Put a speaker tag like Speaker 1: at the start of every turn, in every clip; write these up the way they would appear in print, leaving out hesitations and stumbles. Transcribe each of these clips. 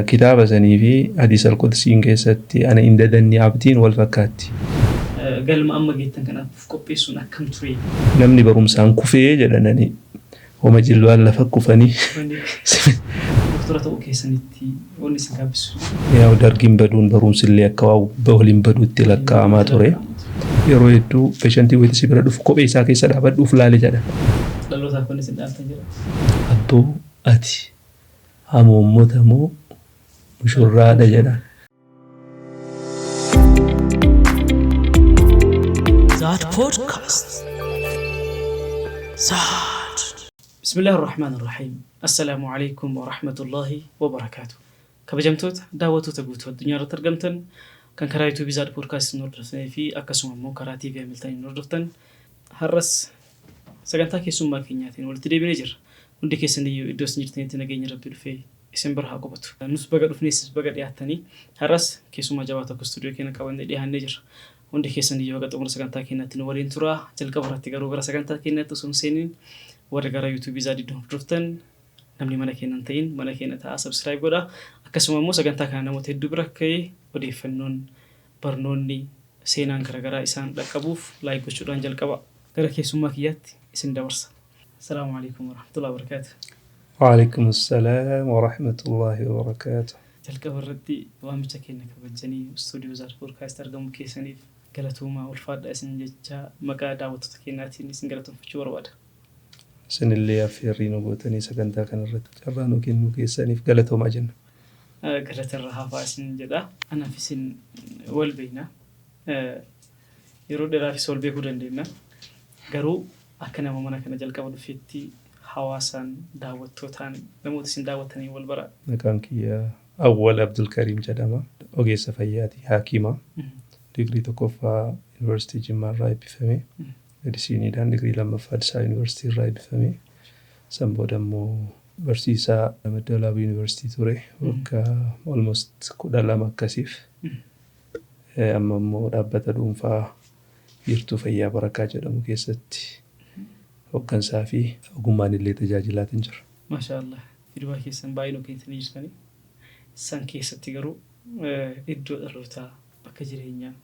Speaker 1: كتابة سني في حديث القدسي كيستي أنا إن ددني عبدين والفكاتي.
Speaker 2: قال ما أما جيت كان في كوبيسون كم تري.
Speaker 1: نمني برومسان كوفي جلناني وما جلوا إلا فكوفني.
Speaker 2: دكتورة أوكي سنتي ونسي كابس.
Speaker 1: يا ودرجين بدون برومس اللي أكوا بولين بدو تلك ما تري. يرويدو بيشنتي ويتسي برادو في كوبيسا كيسا دابد وفلالي جدا.
Speaker 2: لالو تاكوني سندال تجرا.
Speaker 1: أبو أتي. همو متمو مشورة دجنا.
Speaker 2: زاد بودكاست. زاد. بسم الله الرحمن الرحيم. السلام عليكم ورحمة الله وبركاته. كبجمتوت دعوتو تقوتو الدنيا رترجمتن كان كرايتو بزاد بودكاست نوردفتن في أكسوم مو كراتي في عملتين نوردفتن هرس سجنتا كيسوم ما كينياتين ولتدي بنجر وندي كيسنديو إدوس نجتين تناجين ربي في اسمبر هاقوبتو نص بقى رفنيس بقى يعتني هرس كيسوم جواتو كستوديو كينا كوان دي هالنجر وندي كيسنديو قد عمر سجنتا كيناتين ولين ترى تلقى براتي قرو قرا سجنتا كيناتو سمسينين ورجع يوتيوب زادي دفتن namni mana keenan ta'in mana keena ta'a subscribe godha akkasuma immoo sagantaa kana namoota hedduu bira ka'ee odeeffannoon barnoonni seenaan garagaraa isaan dhaqqabuuf like gochuudhaan jalqaba gara keessummaa kiyyaatti isin dabarsa. Assalaamu alaykum warahmatullahi wabarakatuh.
Speaker 1: وعليكم السلام ورحمة الله وبركاته.
Speaker 2: jalqaba irratti waamicha keenya kabajanii stuudiyoo Zaad Podcast argamu keessaniif galatooma ulfaadha isin jecha maqaa daawwattoota keenyaatiin isin galatoomfachuu barbaada.
Speaker 1: سن اللي أفيرين وقتني سكنتا كان الرت كرانو كنو كيساني في قلتهم أجن.
Speaker 2: قلت الرهافة سن جدا أنا في سن والبينا يرود رافي سول بيكودن دينا قرو أكنا ممنا كنا جل قبل فيتي حواسان دعوة توتان نموت سن دعوة تاني والبراء.
Speaker 1: مكان كي أول عبد الكريم جدما أوجي سفياتي حكيمة ديجري تكوفا يونيفرسيتي جمال راي بفمي. Edisiini dhaan digrii lammaffaadhaa yuunivarsiitii irraa eebbifame. San booda immoo barsiisaa Maddoolaab yuunivarsiitii ture waggaa almost 12 akkasiif. Amma immoo dhaabbata dhuunfaa Biirtuu Fayyaa Barakaa jedhamu keessatti hooggansaa fi ogummaan illee tajaajilaatiin jira.
Speaker 2: Maashaallah. Fiidbaa keessan baay'ee nu kennitanii jirtanii. San keessatti garuu iddoo dhalootaa bakka jireenyaa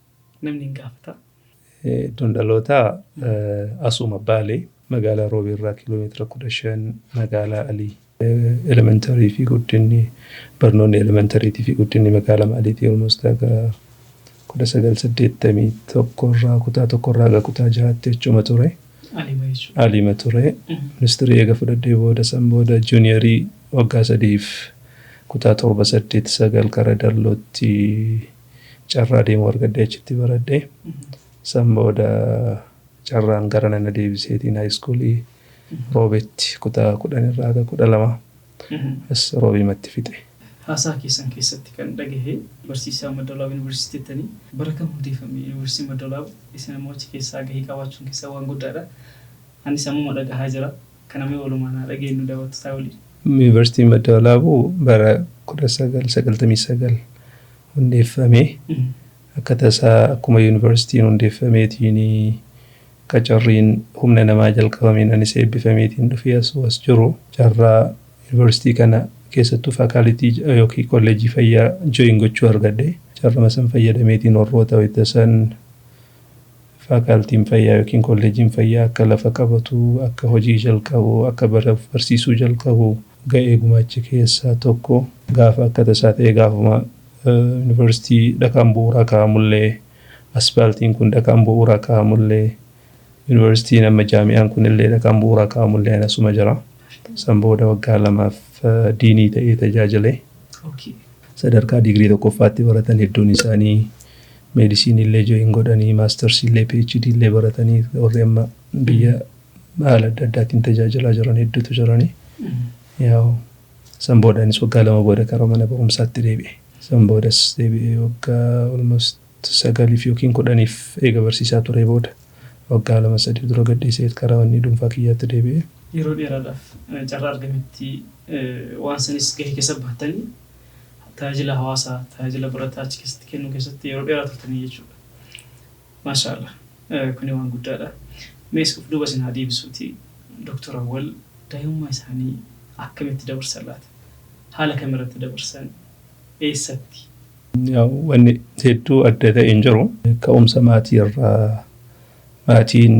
Speaker 2: namni hin gaafata.
Speaker 1: Iddoon dhalootaa asuma Baalee magaalaa Roobee irraa kiiloomeetira 15 magaalaa Alii elementarii fi guddinni barnoonni elementarii fi guddinni magaalaa Maaliitii almost aga 1981 irraa kutaa 1 irraa aga kutaa 6tti jechuma ture. Aliima ture. Ministirii eega fudhadhee booda san booda juuniyarii waggaa 3f kutaa 7-8-9 kara dallootti carraa deemu argadhee achitti baradhee. Samboda carraan gara nana deebiseetiin high schoolii Roobeetti kutaa 10 irraa aga 12 as Roobeematti fixe.
Speaker 2: Haasaa keessan keessatti kan dhagahe barsiisaa Maddoolaab yuunivarsiitiittanii bara kam hundeeffame yuunivarsiitiin Maddoolaab isin immoo achi keessaa gahee qabaachuun keessaa waan guddaadha. Anis ammoo dhagahaa jira kanamee walumaan dhageenyu daawwattotaa waliin.
Speaker 1: Yuunivarsiitiin Maddoolaab bara 1999 hundeeffame. Akka tasaa akkuma yuunivarsiitiin hundeeffameetiin qacarriin humna namaa jalqabameen anis eebbifameetiin dhufee as jiru carraa yuunivarsiitii kana keessattuu faakaalitii yookiin kolleejii fayyaa jooyin gochuu argadhe carrama san fayyadameetiin warroota wayitasan faakaaltiin fayyaa yookiin kolleejiin fayyaa akka lafa qabatu akka hojii jalqabu akka barsiisuu jalqabu ga'ee gumaacha keessaa tokko gaafa akka tasaa ta'e gaafuma University dhakaan bu'uuraa kaa'amullee asfaaltiin kun dhakaan bu'uuraa kaa'amullee Universitiin amma jaami'aan kunillee dhakaan bu'uuraa kaa'amullee asuma jira. San booda waggaa 2 diinii ta'ee tajaajilee. Sadarkaa digirii tokkoffaatti baratan hedduun isaanii meedisinillee jooyin godhanii maastersillee PhD illee baratanii warri amma biyya haala adda addaatiin tajaajilaa jiran hedduutu jiranii. Yaa san booda anis waggaa 2 booda karaa mana barumsaatti deebi'e. San boodas deebi'ee waggaa almost 9 yookiin 10 eega barsiisaa ture booda waggaa 2-3 dura gadhiisee karaa wanni dhuunfaa kiyyaatti deebi'ee.
Speaker 2: Yeroo dheeraadhaaf carraa argametti waan sanis gahee keessa baatanii tajaajila hawaasaa tajaajila barataa achi keessatti kennuu keessatti yeroo dheeraa turtanii jechuudha. Maashaallah kuni waan guddaadha. Mees of duuba isin haa deebisuuti Dr. Awwal daa'imummaa isaanii akkamitti dabarsan laata? Haala kamirratti dabarsan? eessatti?
Speaker 1: Wanni hedduu adda ta'e hin jiru. Ka'umsa maatii irraa maatiin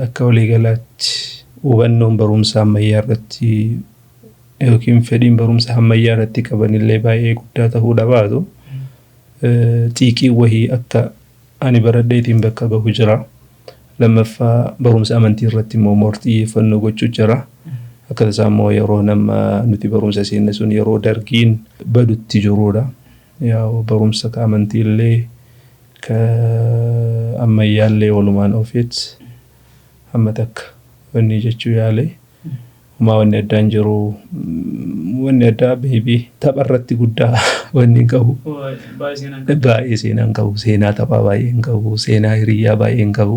Speaker 1: akka waliigalaatti hubannoon barumsa ammayyaa irratti yookiin fedhiin barumsa ammayyaa irratti qabanillee baay'ee guddaa ta'uu dhabaatu. Xiiqii wahii akka ani baradheetiin bakka gahu jira. Lammaffaa barumsa amantii irratti immoo xiyyeeffannoo gochuu jira. Akkasumas immoo yeroo nama nuti barumsa seenne sun yeroo dargiin badutti jirudha. Barumsa ka amantii illee ka ammayyaa illee walumaan ofiit amma takka wanni jechuu yaale. Wanni addaan jiru wanni addaa beebii tapha irratti guddaa wanni qabu. Baay'ee seenaan qabu. Seenaa taphaa baay'ee hin qabu. Seenaa hiriyyaa baay'ee hin qabu.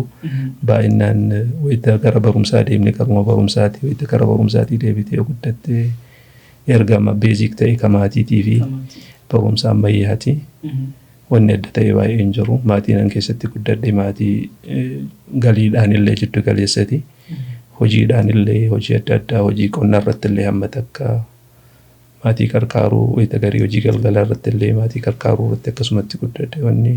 Speaker 1: Baay'inaan wayita gara barumsaa deemne karuma barumsaati. Wayita gara barumsaatii deebitee guddattee ergama beezik ta'e ka maatiitii fi barumsa ammayyaati. Wanni adda ta'e baay'ee hin jiru. Maatiin keessatti guddadhe maatii galiidhaan illee jiddu galeessati. Hojiidhaan illee hojii adda addaa hojii qonnaa irratti illee hamma takka maatii qarqaaruu wayita garii hojii galgalaa irratti illee maatii qarqaaruu irratti akkasumatti guddadhe wanni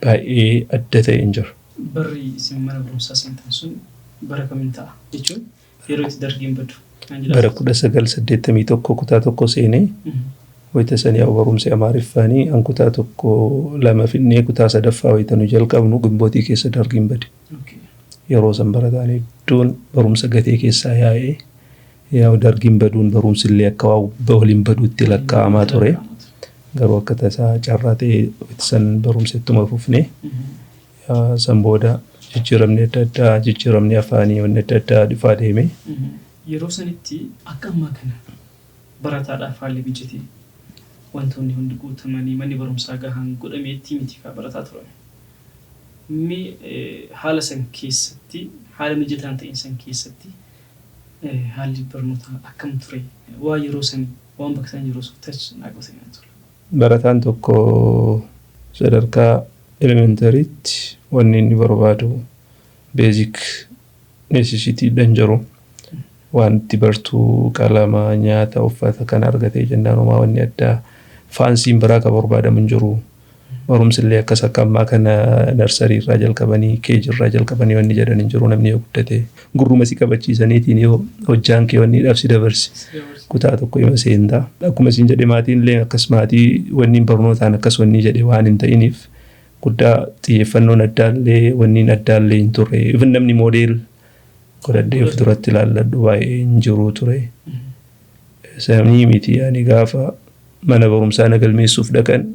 Speaker 1: baay'ee adda ta'e hin jiru.
Speaker 2: Barri isin mana barumsaa seentan sun bara kamiin ta'a jechuun yeroo itti dargiin badu?
Speaker 1: Bara 1981 kutaa tokko seenee wayita sanii barumsa Amaariffaanii an kutaa tokko lama finnee kutaa sadaffaa wayita nu jalqabnu Gimbootii keessa dargiin bade. Yeroo san barataan hedduun barumsa gatee keessaa yaa'ee dargiin baduun barumsi illee akka waliin baduutti lakkaa'amaa ture. Garuu akka tasaa carraa ta'e san barumsa ittuma fufne san booda jijjiiramni adda addaa jijjiiramni afaanii wanni adda addaa dhufaa deeme.
Speaker 2: Yeroo sanitti akka ammaa kana barataadhaaf haalli mijatee wantoonni hundi guutamanii manni barumsaa gahaan godhameetti miti fa'aa barataa turan. Haala san keessatti haala mijataan ta'in san keessatti haalli barnootaa akkam ture? Waa yeroo san waan bakka san yeroo suutas naaqotee ture.
Speaker 1: Barataan tokko sadarkaa elementariitti wanni inni barbaadu beezik neesisitii dhan jiru. Wanti bartuu qalama nyaata uffata kan argatee jennaan homaa wanni addaa faansiin biraa ka barbaadamu hin jiru. Barumsi illee akkas akka ammaa kana narsarii irraa jalqabanii keejii irraa jalqabanii wanni jedhan hin jiru. Namni yoo guddate gurruma si qabachiisaniitiin yoo hojjaan kee wanni dhabsi dabarsi kutaa tokko hima seentaa. Akkuma isin jedhe maatiin illee akkas maatii wanni barnootaan akkas wanni jedhe waan hin ta'iniif guddaa xiyyeeffannoon addaallee wanni addaallee hin turre. Even namni moodeel godhadhee of duratti ilaalladhu baay'ee hin jiru ture. Samii miti yaani gaafa mana barumsaa nagalmeessuuf dhaqan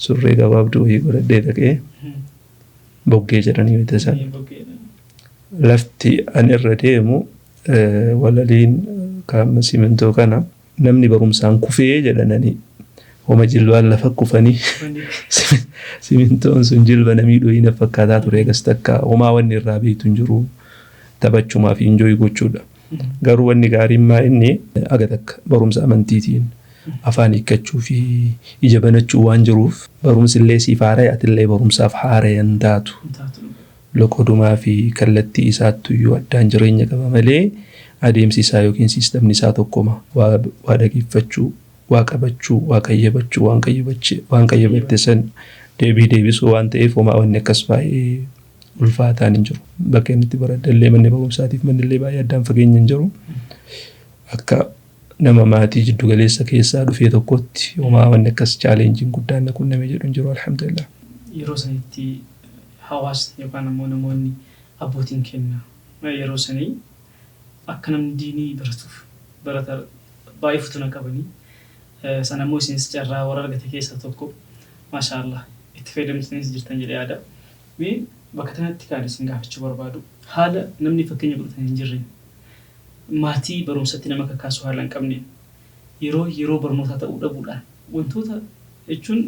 Speaker 1: surree gabaabduu wayii godhadhee dhaqee boggee jedhanii wayita san. Lafti ani irra deemu walaliin kaama simintoo kana namni barumsaan kufee jedhananii homa jilbaan lafa kufanii simintoon sun jilba namii dhohiina fakkaataa ture gas takka homaa wanni irraa beektu hin jiru taphachumaa fi injooyi gochuudha. Garuu wanni gaariin maa inni aga takka barumsa amantiitiin afaan hiikkachuu fi ija banachuu waan jiruuf barumsi illee siif haara'e atillee barumsaaf haara'e hin taatu. Loqodumaa fi kallattii isaattu iyyuu addaan jireenya qaba malee adeemsi isaa yookiin siistamni isaa tokkuma waa dhageeffachuu waa qabachuu waa qayyabachuu waan qayyabatte san deebisuu waan ta'eef homaa wanni akkas baay'ee ulfaataan hin jiru. Bakka inni itti baradhallee manni barumsaatiif manni illee baay'ee addaan fageenya hin jiru. Akka nama maatii jiddu galeessa keessaa dhufee tokkotti homaa wanni akkas chaalenjiin guddaan na qunname jedhu hin jiru alhamdulillah.
Speaker 2: Yeroo sanitti hawaasni yookaan ammoo namoonni abbootiin kennaa yeroo sanii akka namni diinii baratuuf barata baay'ee futuna qabanii sana ammoo isinis carraa warra argate keessaa tokko maashaallah itti fayyadamtaniis jirtan jedhee yaada. Bakka kanatti kan isin gaafachuu barbaadu haala namni fakkeenya godhatan hin jirre maatii barumsatti nama kakaasu haala hin qabne yeroo barnootaa ta'uu dhabuudhaan wantoota jechuun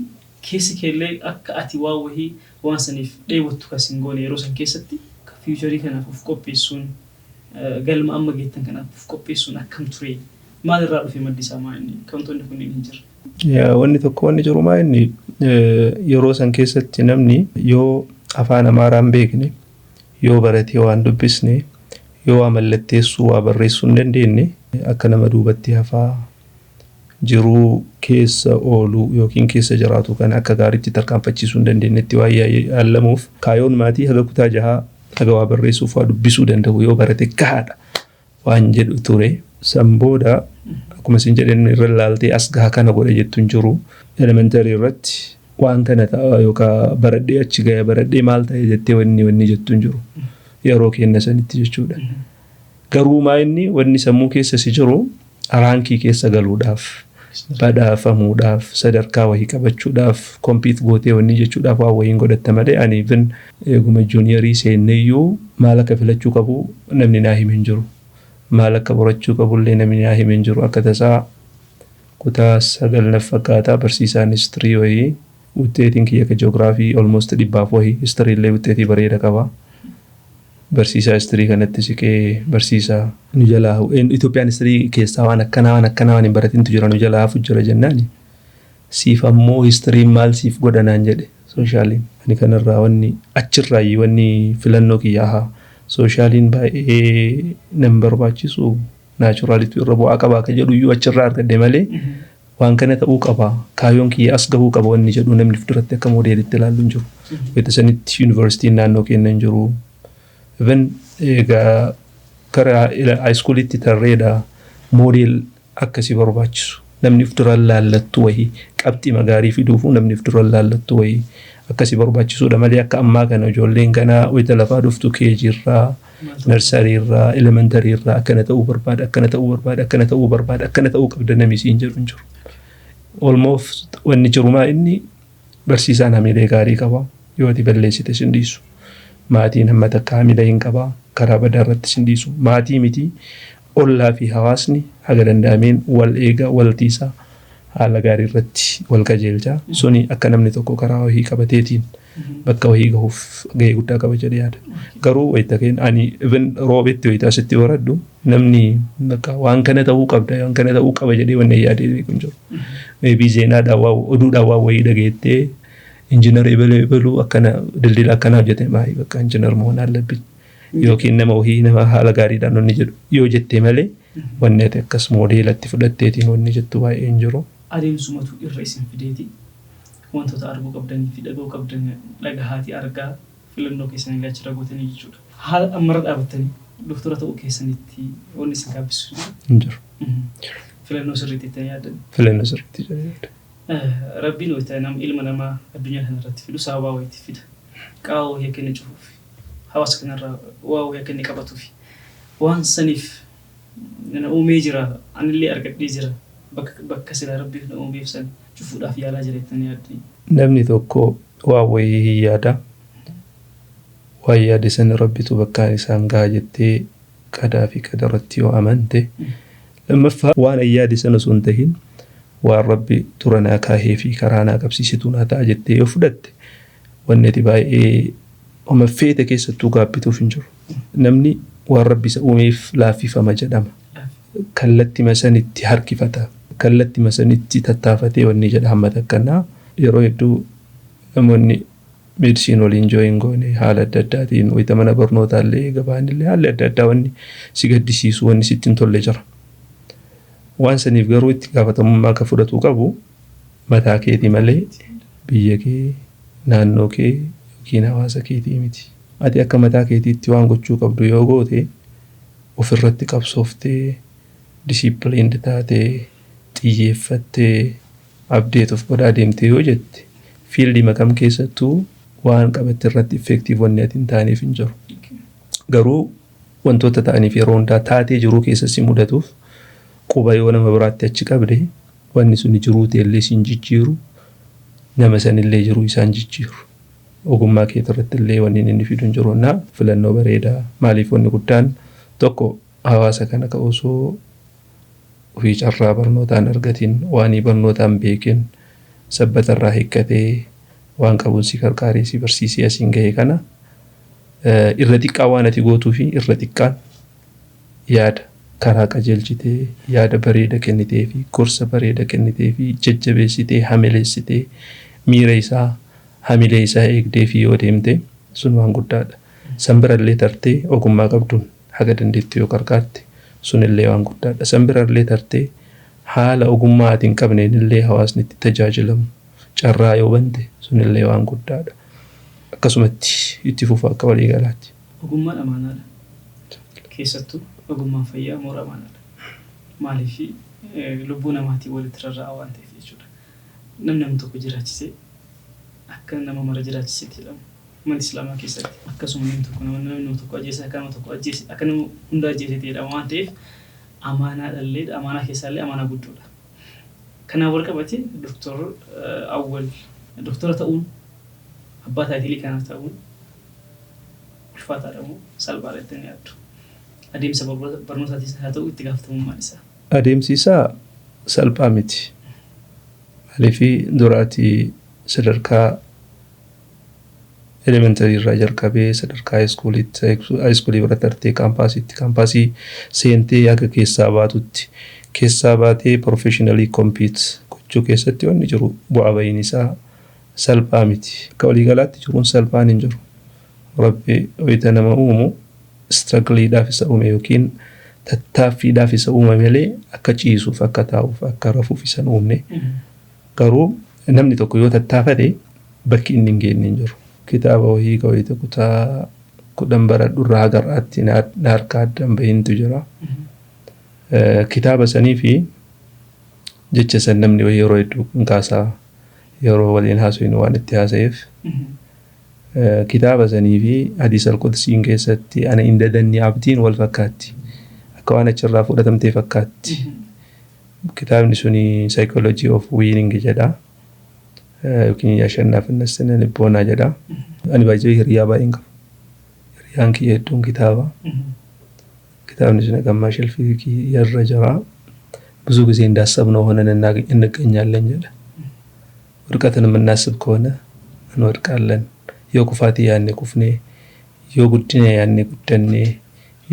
Speaker 2: keessi keellee akka ati waa wahii waan saniif dheewwattu kasin goone yeroo san keessatti fiicharii kanaaf of qopheessuun galma amma geettan kanaaf of qopheessuun akkam ture maalirraa dhufe maddi isaa maa inni kan wantoonni kunniin hin jirre.
Speaker 1: Wanni tokko wanni jiru maa inni yeroo san keessatti namni yoo afaan Amaaraan beekne yoo baratee waan dubbisne yoo waa mallatteessuu waa barreessuu hin dandeenye akka nama duubatti hafaa jiruu keessa oolu yookiin keessa jiraatu kan akka gaariitti tarkaanfachiisuu hin dandeenyetti waa yaallamuuf kaayoon maatii haga kutaa 6 haga waa barreessuuf waa dubbisuu danda'u yoo barate gahaadha waan jedhu ture. San booda akkuma isin jedhan irra laaltee as gaha kana godhe jettuun jiru elementary irratti waan kana ta'a yookaan baradhee achi ga'e baradhee maal ta'e jettee wanni jettuun jiru yeroo kenna sanitti jechuudha. Garuu maa inni wanni sammuu keessa si jiru araankii keessa galuudhaaf badhaafamuudhaaf sadarkaa wahii qabachuudhaaf kompiit gootee wanni jechuudhaaf waa wahiin godhatta malee ani even eeguma juuniyarii seenneeyyuu maal akka filachuu qabu namni naa himeen jiru. Maal akka barachuu qabullee namni naa himeen jiru. Akka tasaa kutaa 9 fakkaataa barsiisaan histirii wahii utteetiin kiyya ka ji'oogiraafii almost 100 wahii histirii illee utteetii bareeda qaba. Barsiisaa histirii kanatti siqee barsiisaa nu jalaa Itoophiyaan histirii keessaa waan akkanaa hin baratintu jira nu jalaa hafu jira jennaani. Siif ammoo histiriin maal siif godhanaan jedhe sooshaaliin. Ani kanarraa wanni achirraayi wanni filannoo kiyyaa sooshaaliin baay'ee nama barbaachisu naachuraalitu irra bu'aa qaba akka jedhu iyyuu achirraa argadde malee waan kana ta'uu qaba kaayoon kiyya as gahuu qaba wanni jedhu namni fuduratti akka moodeelitti ilaallu hin jiru. Wayita sanitti yuunivarsiitiin naannoo kenna hin jiru. Even egaa karaa haayiskuulitti tarreedha moodeel akkasii barbaachisu. Namni fuduraan laallattu wayii qabxii magaarii fiduufu namni fuduraan laallattu wayii akkasii barbaachisuudha malee akka ammaa kana ijoolleen kanaa wayita lafaa dhuftu keejiirraa narsariirraa elementariirraa akkana ta'uu barbaada akkana ta'uu qabda namni siin jedhu hin jiru. Almost wanni jirumaa inni barsiisaan hamilee gaarii qaba yoo ati balleessite sin dhiisu. Maatiin hamma takka hamilee hin qaba karaa badaa irratti sin dhiisu. Maatii miti ollaa fi hawaasni haga danda'ameen wal eega wal tiisaa haala gaarii irratti wal qajeelchaa suni akka namni tokko karaa wahii qabateetiin bakka wahii gahuuf gahee guddaa qaba jedhee yaada. Garuu wayita keen ani even roobetti wayita asitti waraddu namni waan kana ta'uu qabda waan kana ta'uu qaba jedhee wanni yaadee beeku hin jiru. Maybe zeenaadhaan oduudhaan waa wayii dhageettee injiinar ebaluu akkana daldala akkana hojjete maayii bakka injiinar mo'on allabbi yookiin nama wahii nama haala gaariidhaan onni jedhu yoo jettee malee wanni ati akkas moodeelatti fudhatteetiin wanni jettu baay'ee hin jiru.
Speaker 2: Adeemsumatu irra isin fideeti wantoota arguu qabdanii fi dhaga'uu qabdan dhagahaati argaa filannoo keessanii gaachira gootanii jechuudha. Haala ammarra dhaabattanii doktora ta'uu keessanitti wanni isin gaabbisu
Speaker 1: hin jiru.
Speaker 2: Filannoo sirriitti yaaddan.
Speaker 1: Filannoo sirriitti yaaddan.
Speaker 2: Rabbiin wayita nama ilma namaa addunyaa kanarratti fidu sababa wayitti fida. Qaawwa wayii akka inni cufuuf hawaasa kanarraa waa wayii akka inni qabatuuf waan saniif uumee jira anillee argadhee jira bakka silaa rabbiif na uumeef san cufuudhaaf yaalaa jireettanii yaaddanii.
Speaker 1: Namni tokko waa wayii hin yaada. Waa yaade san rabbitu bakka isaan gahaa jettee qadaa fi qadarratti yoo amante lammaffaa waan yaade san osoo hin tahin waan rabbi tura naa kaahee fi karaa naa qabsiisitu naa ta'a jettee yoo fudhatte wanni ati baay'ee oma feete keessattuu gaabbituuf hin jiru. Namni waan rabbi isa uumeef laaffifama jedhama. Kallatti masanitti harkifata. Kallatti masanitti tattaafatee wanni jedha hamma takkanaa yeroo hedduu namoonni meedisiin waliin jooyin goone haala adda addaatiin wayita mana barnootaallee gabaanillee haalli adda addaa wanni si gaddisiisu wanni sitti hin tolle jira. Waan saniif garuu itti gaafatamummaa akka fudhatu qabu mataa keetii malee biyya kee naannoo kee yookiin hawaasa keetii miti. Ati akka mataa keetiitti waan gochuu qabdu yoo goote ofirratti qabsooftee disciiplined taatee xiyyeeffattee abdeet of godhaa deemtee yoo jette fiildii makam keessattuu waan qabatte irratti effektiif wanni ati hin taaneef hin jiru. Garuu wantoota ta'aniif yeroo hundaa taatee jiruu keessa si mudatuuf quba yoo nama biraatti achi qabde wanni sun jiruu teellee siin jijjiiru nama sanillee jiruu isaan jijjiiru. Ogummaa keetii irratti illee wanni inni fidu hin jiru. Naa filannoo bareedaa maaliif wanni guddaan tokko hawaasa kana ka osoo ofii carraa barnootaan argatiin waanii barnootaan beekin sabbatarraa hiikkatee waan qabuun si qarqaarii si barsiisee asiin gahee kana irra xiqqaa waan ati gootuu fi irra xiqqaan yaada karaa qajeelchitee yaada bareeda kennitee fi gorsa bareeda kennitee fi jajjabeessitee hamileessitee miira isaa hamilee isaa eegdee fi yoo deemte sun waan guddaadha. San birallee tartee ogummaa qabduun haga dandeetti yoo qarqaarte sunillee waan guddaadha. San birallee tartee haala ogummaatiin qabneen illee hawaasni itti tajaajilamu carraa yoo bante sunillee waan guddaadha. Akkasumatti itti fufa akka waliigalaatti.
Speaker 2: Ogummaan amaanaadha. Keessattuu ogummaan fayyaa moora amaanaadha. Maaliif lubbuu namaatii walitti rarra'a waan ta'eef jechuudha. Namni tokko jiraachisee akka nama mara jiraachiseetti jedhama. Mana Islaamaa keessatti akkasuma namni tokko ajjeesee akka nama tokko ajjeese akka nama hunda ajjeeseetti jedhama waan ta'eef amaanaadhallee amaanaa keessaallee amaanaa guddoodha. Kanaaf wal qabatee Dr. Awwal doktora ta'uun abbaa taayitilii kanaaf ta'uun ulfaataadha moo salphaadha jettanii yaaddu? Adeemsa barnootaatis haa ta'u itti gaafatamummaan isaa.
Speaker 1: Adeemsi isaa salphaa miti. Maaliif duraatii sadarkaa elementary irraa jalqabee sadarkaa haayiskuulii bira tartee kaampaasii seentee akka keessaa baatutti keessaa baatee professionally compete gochuu keessatti wanni jiru bu'aa bahiin isaa salphaa miti. Akka waliigalaatti jiruun salphaan hin jiru. Rabbi wayita nama uumu struggleedhaaf isa uume yookiin tattaaffiidhaaf isa uume malee akka ciisuuf akka taa'uuf akka rafuuf isa hin uumne. Garuu namni tokko yoo tattaafate bakki inni hin geenye hin jiru. Kitaaba wahii wayita kutaa 10 baradhu irraa har'aatti na harkaa addaan bahintu jira. Kitaaba sanii fi jecha san namni yeroo hedduu kaasaa yeroo waliin haasofnu waan itti haasa'eef kitaaba sanii fi hadiis al-qudsiin keessatti ana indadanni abdiin wal fakkaatti akka waan achirraa fudhatamtee fakkaatti. Kitaabni suni psychology of winning jedha yookiin ashannaafinna libboonaa jedha. Ani baay'ee hiriyaa baay'een qaba. Hiriyaan kiyya hedduun kitaaba. Kitaabni suni gammaa shelfii kiyya jira. ብዙ ጊዜ እንዳሰብነው ሆነን እንገኛለን ጀለ ወድቀትን የምናስብ ከሆነ እንወድቃለን። የኩፋቲ ያኔ ኩፍኔ የጉድኔ ያኔ ጉደኔ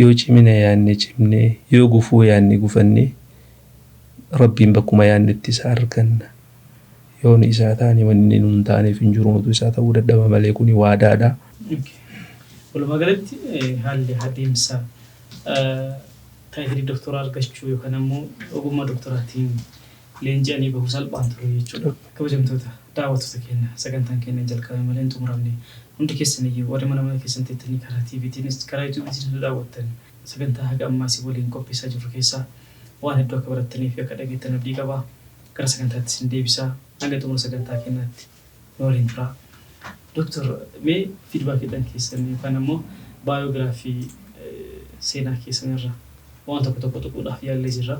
Speaker 1: የጭሚኔ ያኔ ጭምኔ የጉፉ ያኔ ጉፈኔ ረቢን በኩማ ያኔ ትሳርከን የሆነ ኢሳታኒ ወንኒኑን ታኔ ፍንጅሩቱ ኢሳታ ወደደማ መለኩኒ ዋዳዳ
Speaker 2: ወለማገለቲ ሀል ሀዲምሳ ታይሪ ዶክተር አርጋችሁ የከነሙ ኦጉማ ዶክተራቲን ሌንጀኒ በሁሳል ባንትሮ ይችላል ከወጀምቶታ ዳወቱ ተከና ሰገንታን ከነ ጀልካ መለን ቱምራምኒ እንዲ ከሰነ ወደ መናመ ከሰን ተተኒ ክሬቲቪቲንስ ክራይቱ ቢዝነስ ዳወተን ሰገንታ ሀጋማ ሲቦሊን ኮፒሳ ጅሩ ከሳ ዋን ሄዶ ከበረተኒ ፈከደገተ ነብዲ ገባ ከራ ሰገንታት እንዴቢሳ አንገቱ ሰገንታ ከናት ኖሪን ፍራ ዶክተር ሜ ፊድባክ ደን ከሰን ከነሙ ባዮግራፊ ሴና ከሰነራ وأنت كنت تقول أخي اللي جرا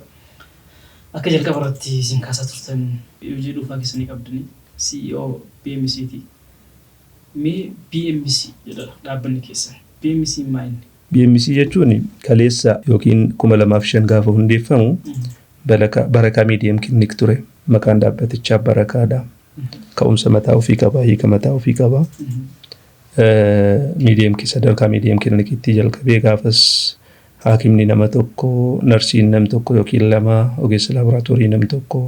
Speaker 2: أكجل كبرتي زين كاسة ترتن يوجدوا فاكس نيك أبدني CEO BMC تي مي BMC جدا لابني كيسة BMC ماين
Speaker 1: BMC يجوني كليسا يمكن كملا ما فيشن قافو هندي فمو بركة ميدي يمكن نكتوري مكان دابة تشاب بركة دا كأم سمتاو في كبا هي كمتاو في كبا ميدي يمكن سدر كميدي يمكن نكتي جل كبي قافس Hakimni nama tokko, narsiin nam tokko yookiin lama, ogeessa laaboraatoorii nam tokko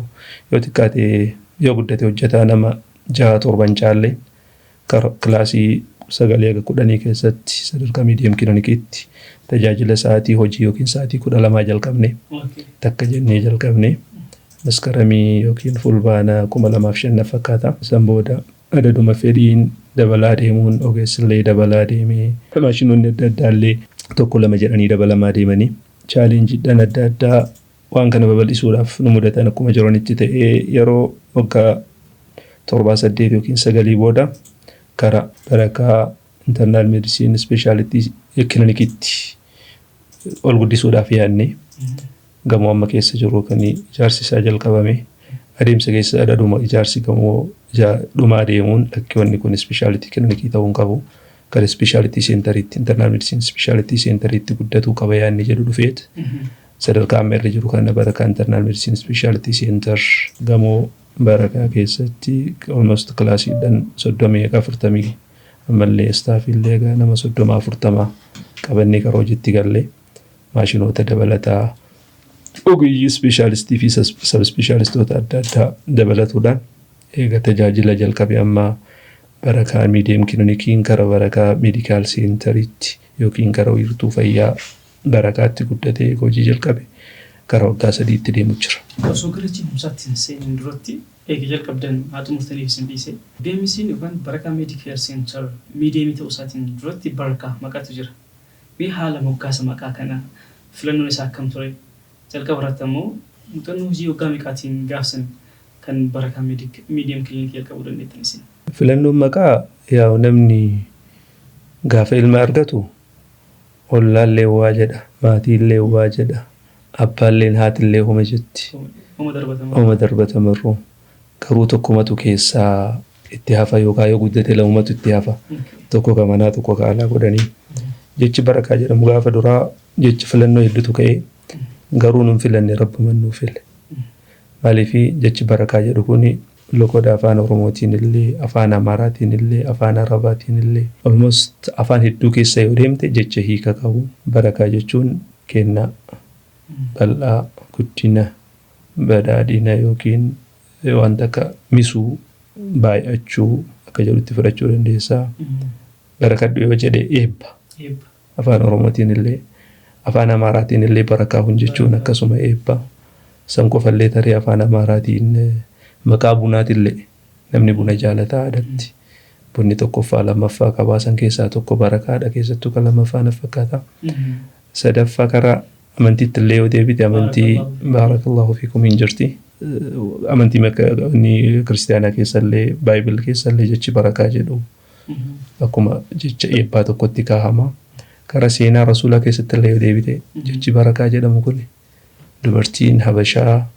Speaker 1: yoo xiqqaate yoo guddate hojjetaa nama 6-7 caalle kilaasii 9-10 keessatti sadarkaa miidiyam kilinikiitti tajaajila sa'aatii hojii yookiin sa'aatii 12 jalqabne takka jennee jalqabne maskaramii yookiin fulbaana 2005 fakkaata. San booda adaduma fedhiin dabalaa deemuun ogeessillee dabalaa deemee maashinoonni adda addaallee tokko lama jedhanii dabalamaa deemanii chaalenjiidhaan adda addaa waan kana babal'isuudhaaf nu mudatan akkuma jiranitti ta'ee yeroo waggaa 7-8 yookiin 9 booda kara barakaa internal medicine speciality klinikiitti ol guddisuudhaaf yaadne gamoo amma keessa jiru kan ijaarsi isaa jalqabame adeemsa keessa adaduma ijaarsi gamoo dhumaa deemuun dhakkiiwwanni kun speciality klinikii ta'uun qabu. Kare speciality center internal medicine speciality center guddatu qaba yaanni jedhu dhufeet sadarkaa ameerra jiru kana barakaa internal medicine speciality center gamoo barakaa keessatti almost classiidhaan 30-40 ammallee staff illee nama 30-40 qabannee karoo jitti galle maashinoota dabalataa ogeeyyii specialistii fi sub specialistoota adda addaa dabalatuudhaan eega tajaajila jalqabe amma barakaa miidiyam kilinikiin kara barakaa meedikaal seentariitti yookiin kara wiirtuu fayyaa barakaatti guddatee hojii jalqabe gara waggaa 3 itti deemu jira.
Speaker 2: Osoo gara ce'umsaatti seenuun duratti eegi jalqabdan haa xumurtaniif isin dhiise. BMC'n yookaan Barakaa Medicare Center miidiyeemii ta'uu isaatiin duratti Barakaa maqaatu jira. Mee haala moggaasa maqaa kana filannoon isaa akkam ture? Jalqaba irratti ammoo muuxannoo hojii waggaa meeqaatiin gaafsan kan Barakaa Miidiyeem Kiliinikii jalqabuu dandeettan isin?
Speaker 1: Filannoon maqaa yaa namni gaafa ilma argatu ollaallee waa jedha, maatiillee waa jedha, abbaalleen haatillee homa jetti. Homa darbatamarroo. Garuu tokkumatu keessaa itti hafa yookaan yoo guddate lamumatu itti hafa. Tokko ka manaa tokko ka alaa godhanii. Jechi Barakaa jedhamu gaafa duraa jechi filannoo hedduutu ka'ee garuu nun filanne rabbuman nuu file. Maaliifii jechi Barakaa jedhu kuni lokoda afaan Oromootiin illee, afaan Amaaraatiin illee, afaan Arabaatiin illee almost afaan hedduu keessa yoo deemte jecha hiika qabu. Barakaa jechuun kennaa, bal'aa, guddina, badhaadhina yookiin wanta akka misuu, baay'achuu akka jedhutti fudhachuu dandeessaa. Barakadhu yoo jedhe eebba. Afaan Oromootiin illee, afaan Amaaraatiin illee Barakaa hun jechuun akkasuma eebba. San qofallee tarii afaan Amaaraatiin maqaa bunaatillee namni buna jaalataa aadatti. Bunni tokkoffaa lammaffaa qabaa san keessaa tokko Barakaadha, keessattuu kan lammaffaa na fakkaata. Sadaffaa karaa amantiitti illee yoo deebite amantii baarakallahu fiikum hin jirti. Amantii ni kiristaanaa keessallee Baayibil keessallee jechi Barakaa jedhu akkuma jecha eebbaa tokkotti kaahama. Karaa seenaa Rasuulaa keessatti illee yoo deebite jechi Barakaa jedhamu kun dubartiin Habashaa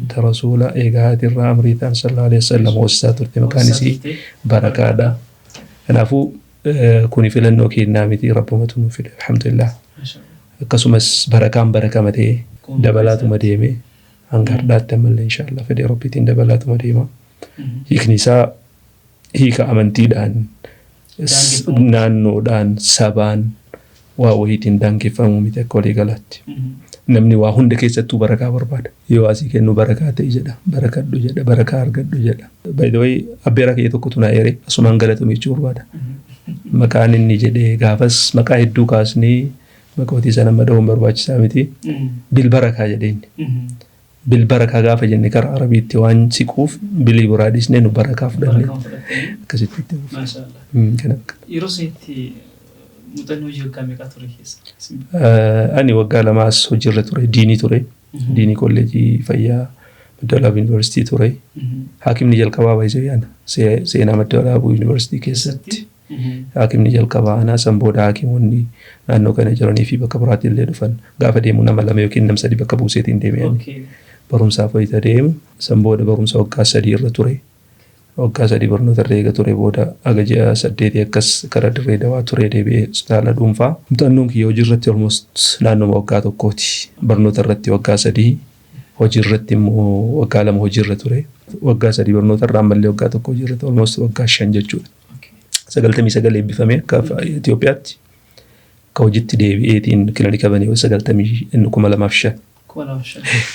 Speaker 1: ta Rasuula eegaa haatirraa amriitaan sallallahu alaihi wasallam hoosisaa turte maqaan isii Barakaadha. Kanaafuu kuni filannoo kennaa miti rabbumatu nuuf fide alhamdulillah. Akkasumas Barakaan barakama ta'ee dabalaatuma deemee hanga har'aatti ammallee inshallah fedhii rabbiitiin dabalaatuma deema. Hiikni isaa hiika amantiidhaan, naannoodhaan, sabaan waa wahiitiin daangeffamu miti akka walii galaatti. Namni waa hunda keessattuu Barakaa barbaada. Yoo asii kennu Barakaa ta'e jedha, barakadhu jedha, Barakaa argadhu jedha. By the way abbeera kee tokkotu naa eeree asumaan galatu jechuu barbaada. Maqaan inni jedhee gaafas maqaa hedduu kaasnee maqootii sana mada'uun barbaachisaa miti. Bil Barakaa jedhee inni. Bil Barakaa gaafa jenne karaa Arabiitti waan siquuf bilii biraa dhiisnee nu Barakaa fudhannee akkasitti itti
Speaker 2: buufna. Yeroo seetti muuxannoo hojii waggaa meeqaa ture keessa?
Speaker 1: Ani waggaa lamaas hojiirra ture, diinii ture. Diinii kolleejii fayyaa Madda-Walaabuu Yuunivarsiitii ture. Haakimni jalqabaa baay'isee yaana seenaa Madda-Walaabuu Yuunivarsiitii keessatti. Haakimni jalqabaa anaa san booda haakimoonni naannoo kana jiranii fi bakka biraatti illee dhufan gaafa deemu nama lama yookiin nam sadii bakka buuseetiin deemee barumsaaf wayita deemu san booda barumsa waggaa 3 irra ture. Waggaa 3 barnoota reega ture booda aga ji'a 8 akkas karaa Dirree Dawaa ture deebi'ee hospitaala dhuunfaa. Muuxannoon kiyya hojii irratti almost naannoo waggaa tokkooti. Barnoota irratti waggaa 3, hojii irratti immoo waggaa 2 hojii irra ture. Waggaa 3 barnoota irraa ammallee waggaa 1 hojii irratti almost waggaa 5 jechuudha. 99 eebbifamee akka Itoophiyaatti akka hojiitti deebi'eetiin kilinika banee 90 inni 2005.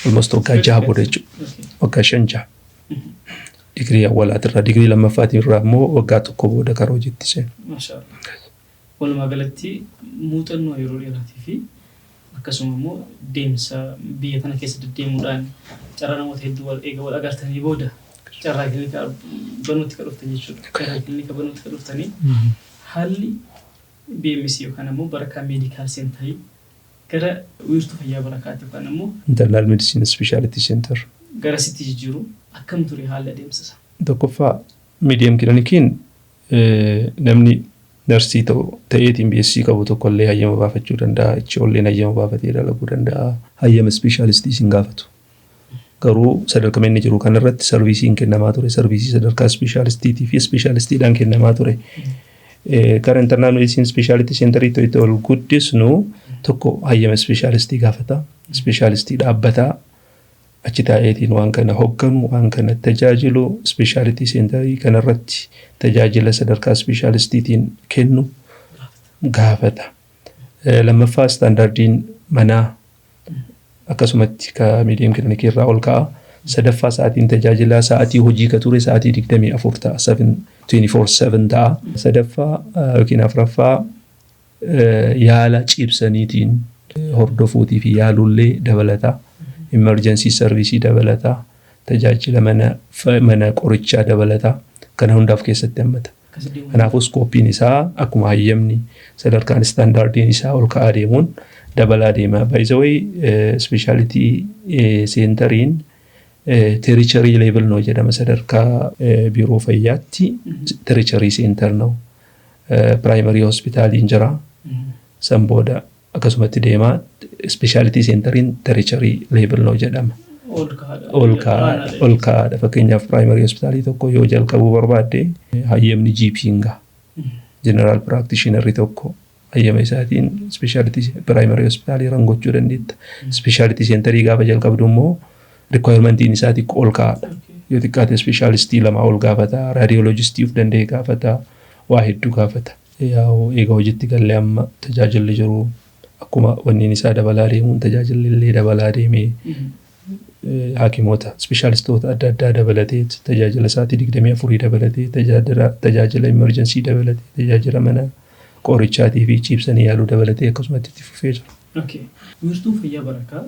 Speaker 1: Almost waggaa 6 booda jechuudha. Waggaa 5. Digrii awwaalaatirraa digrii lammaffaatiin irraa immoo waggaa 1 booda karaa hojiitti seenu.
Speaker 2: Maashaallah. Walumaa galatti muuxannoo yeroo dheeraatii fi akkasuma immoo deemsa biyya kana keessa deddeemuudhaan carraa namoota hedduu eega wal agartanii booda carraa kilinika banuutti kan dhuftan jechuudha. Carraa kilinika banuutti kan dhuftanii haalli BMC yookaan immoo Barakaa Medical Center gara wiirtuu fayyaa Barakaatti yookaan immoo
Speaker 1: Internal Medicine Specialty Center
Speaker 2: gara sitti jijjiiru akkam ture haala adeemsa isaa?
Speaker 1: Tokkoffaa Miidiyeem Kiliinikiin namni narsii ta'eetiin BSc qabu tokkollee hayyama baafachuu danda'a. Ijoolleen hayyama baafatee dalaguu danda'a. Hayyama speeshaalistii sin gaafatu. Garuu sadarkaa inni jiru kanarratti sarviisiin kennamaa ture. Sarviisii sadarkaa speeshaalistiitii fi speeshaalistiidhaan kennamaa ture. Karaa Internal Medicine Specialty Center itti ol guddisnu tokko hayyama speeshaalistii gaafata. Speeshaalistii dhaabbataa achi taa'eetiin waan kana hogganu, waan kana tajaajilu specialty center kanarratti tajaajila sadarkaa specialistiitiin kennu gaafata. Lammaffaa standardiin manaa akkasumatti ka Miidiyeem Kiliinikii irraa ol ka'a. Sadaffaa sa'aatiin tajaajilaa sa'aatii hojii ka ture sa'aatii 24 ta'a 24/7 ta'a. Sadaffaa yookiin afuraffaa yaala ciibsaniitiin hordofuutii fi yaalullee dabalata. emergency service dabalata tajaajila mana qorichaa dabalata kana hundaaf keessatti hammata. Kanaafuu skoopiin isaa akkuma hayyamni sadarkaan standardiin isaa ol ka'aa deemuun dabalaa deema. By the way specialty centeriin tertiary level no jedhama sadarkaa biiroo fayyaatti tertiary center no primary hospital injira san booda akkasumatti deema specialty centeriin tertiary level no jedhama. Ol kaadha fakkeenyaaf primary hospital tokko yoo jalqabuu barbaadde hayyamni GP'nga general practitioner tokko hayyama isaatiin specialty primary hospital rangochuu dandeetta. Specialty centerii gaafa jalqabdu immoo requirementiin isaati ol kaadha. Yoo xiqqaate specialistii lama ol gaafata, radiologistii of danda'e gaafata, waa hedduu gaafata. Yaa eega hojiitti galee amma tajaajilli jiru akkuma wanniin isaa dabalaa deemuun tajaajilli illee dabalaa deemee hakimoota specialistoota adda addaa dabalatee tajaajila isaatii 24 dabalatee tajaajila emergency dabalatee tajaajila mana qorichaatii fi ciibsanii yaaluu dabalatee akkasumatti itti fufee jira.
Speaker 2: Okay. Wiirtuu fayyaa barakaa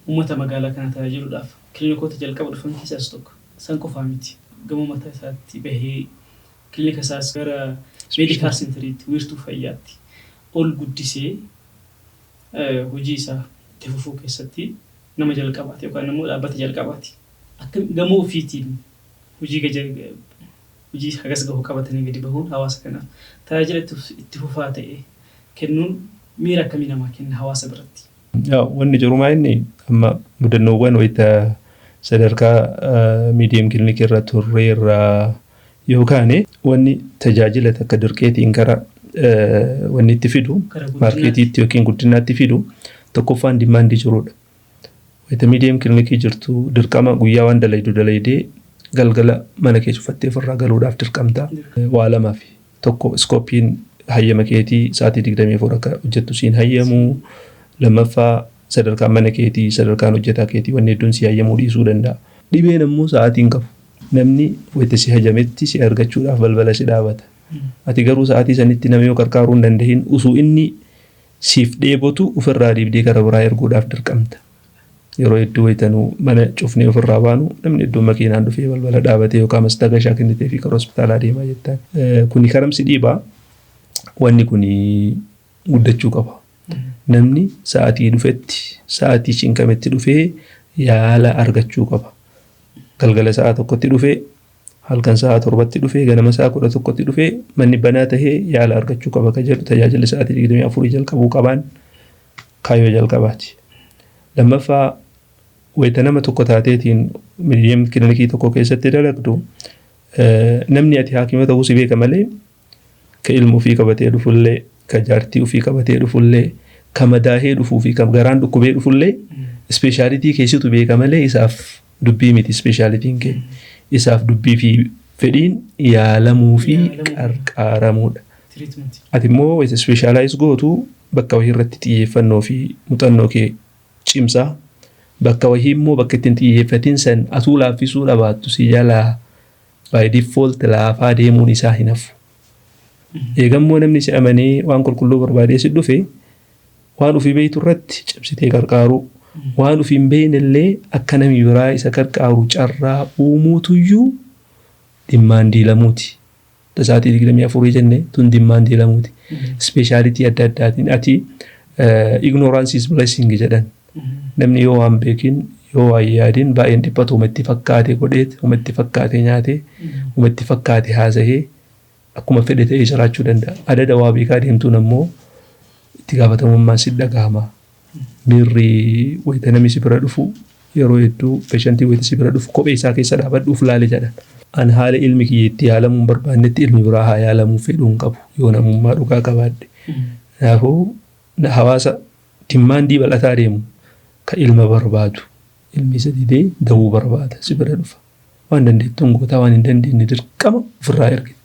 Speaker 2: uummata magaalaa kana tajaajiluudhaaf kiliinikoota jalqaba dhufan keessaas tokko san qofaa miti. Gama mataa isaatti bahee kiliinika isaas gara medical centeriitti wiirtuu fayyaatti ol guddisee hojii isaa itti fufuu keessatti nama jalqabaati yookaan immoo dhaabbata jalqabaati. Akka gamoo ofiitiin hojii hagas gahuu qabatanii gadi bahuun hawaasa kanaaf tajaajila itti fufaa ta'e kennuun miira akkamii namaa kenna hawaasa biratti?
Speaker 1: Wanni jirumaa inni amma mudannoowwan wayita sadarkaa medium clinic irra turre irraa yookaan wanni tajaajila takka dirqeetiin gara wanni itti fidu maarkeetiitti yookiin guddinaatti fidu tokkoffaan dimaandii jirudha. Wayita medium clinic jirtu dirqama guyyaa waan dalaydee galgala mana kee cufattee ofirraa galuudhaaf dirqamta. Waa lamaaf tokko skoopiin hayyama keetii sa'aatii 24 akka hojjettu siin hayyamu. Lammaffaa sadarkaan mana keetii sadarkaan hojjetaa keetii wanni hedduun si hayyamuu dhiisuu danda'a. Dhibeen ammoo sa'aatiin qabu. Namni wayita si hajametti si argachuudhaaf balbala si dhaabata. Ati garuu sa'aatii sanitti nama yoo qarqaaruu hin dandahin usuu inni siif dheebotu ofirraa dhiibdee gara biraa erguudhaaf dirqamta. Yeroo hedduu waytanuu mana cufnee ofirraa baanu namni hedduu makiinaan dhufee balbala dhaabatee yookaan mastagashaa kennitee fi gara hospitaalaa deemaa jettaan. Kuni karamsi dhiibaa wanni kuni guddachuu qaba. Namni sa'aatii dhufetti sa'aatii cinqametti dhufee yaala argachuu qaba. Galgala sa'a tokkotti dhufee halkan sa'a 7tti dhufee ganama sa'a 11tti dhufee manni banaa tahee yaala argachuu qaba ka jedhu tajaajila sa'aatii 24 jalqabuu qabaan kaayyoo jalqabaati. Lammaffaa wayita nama tokko taateetiin medium clinic tokko keessatti dalagdu namni ati haakima ta'uu si beeka malee ka ilmu ofii qabatee dhufullee ka jaartii ofii qabatee dhufullee ka madaahee dhufuu fi ka garaan dhukkubee dhufullee speeshaalitii keessattuu beeka malee isaaf dubbii miti speeshaalitiin kee isaaf dubbii fi fedhiin yaalamuu fi qarqaaramuudha. Ati immoo wayita speeshaalaayiz gootu bakka wayii irratti xiyyeeffannoo fi muuxannoo kee cimsaa bakka wayii immoo bakka ittiin xiyyeeffatiin san atuu laaffisuu dhabaattu si jalaa by default laafaa deemuun isaa hin hafu. Eegammoo namni si amanee waan qulqulluu barbaadee si dhufe waan ofii beektu irratti cimsitee qarqaaruu waan ofii hin beeknellee akka namni biraa isa qarqaaru carraa uumuutuyyuu dimaandii lamuuti. Sa'aatii 24 jenne tun dimaandii lamuuti. Speeshaalitii adda addaatiin ati ignorance is blessing jedhan. Namni yoo waan beekin yoo waan yaadin baay'een dhiphatu umatti fakkaate godheet umatti fakkaate nyaate umatti fakkaate haasa'ee akkuma fedhe ta'ee jiraachuu danda'a. Adada waa beekaa deemtuun ammoo itti gaafatamummaan si dhagahama. Miirri wayita namni si bira dhufu yeroo hedduu peeshantii wayita si bira dhufu kophee isaa keessa dhaabadhuuf laale jedhan. An haala ilmi kiyyeetti yaalamuun barbaannetti ilmi biraa haa yaalamuu fedhuun qabu yoo namummaa dhugaa qabaadhe. Kanaafuu hawaasa dimaandii bal'ataa deemu ka ilma barbaadu ilmi isa didee dahuu barbaada si bira dhufa. Waan dandeettuun gootaa waan hin dandeenye dirqama ofirraa ergite.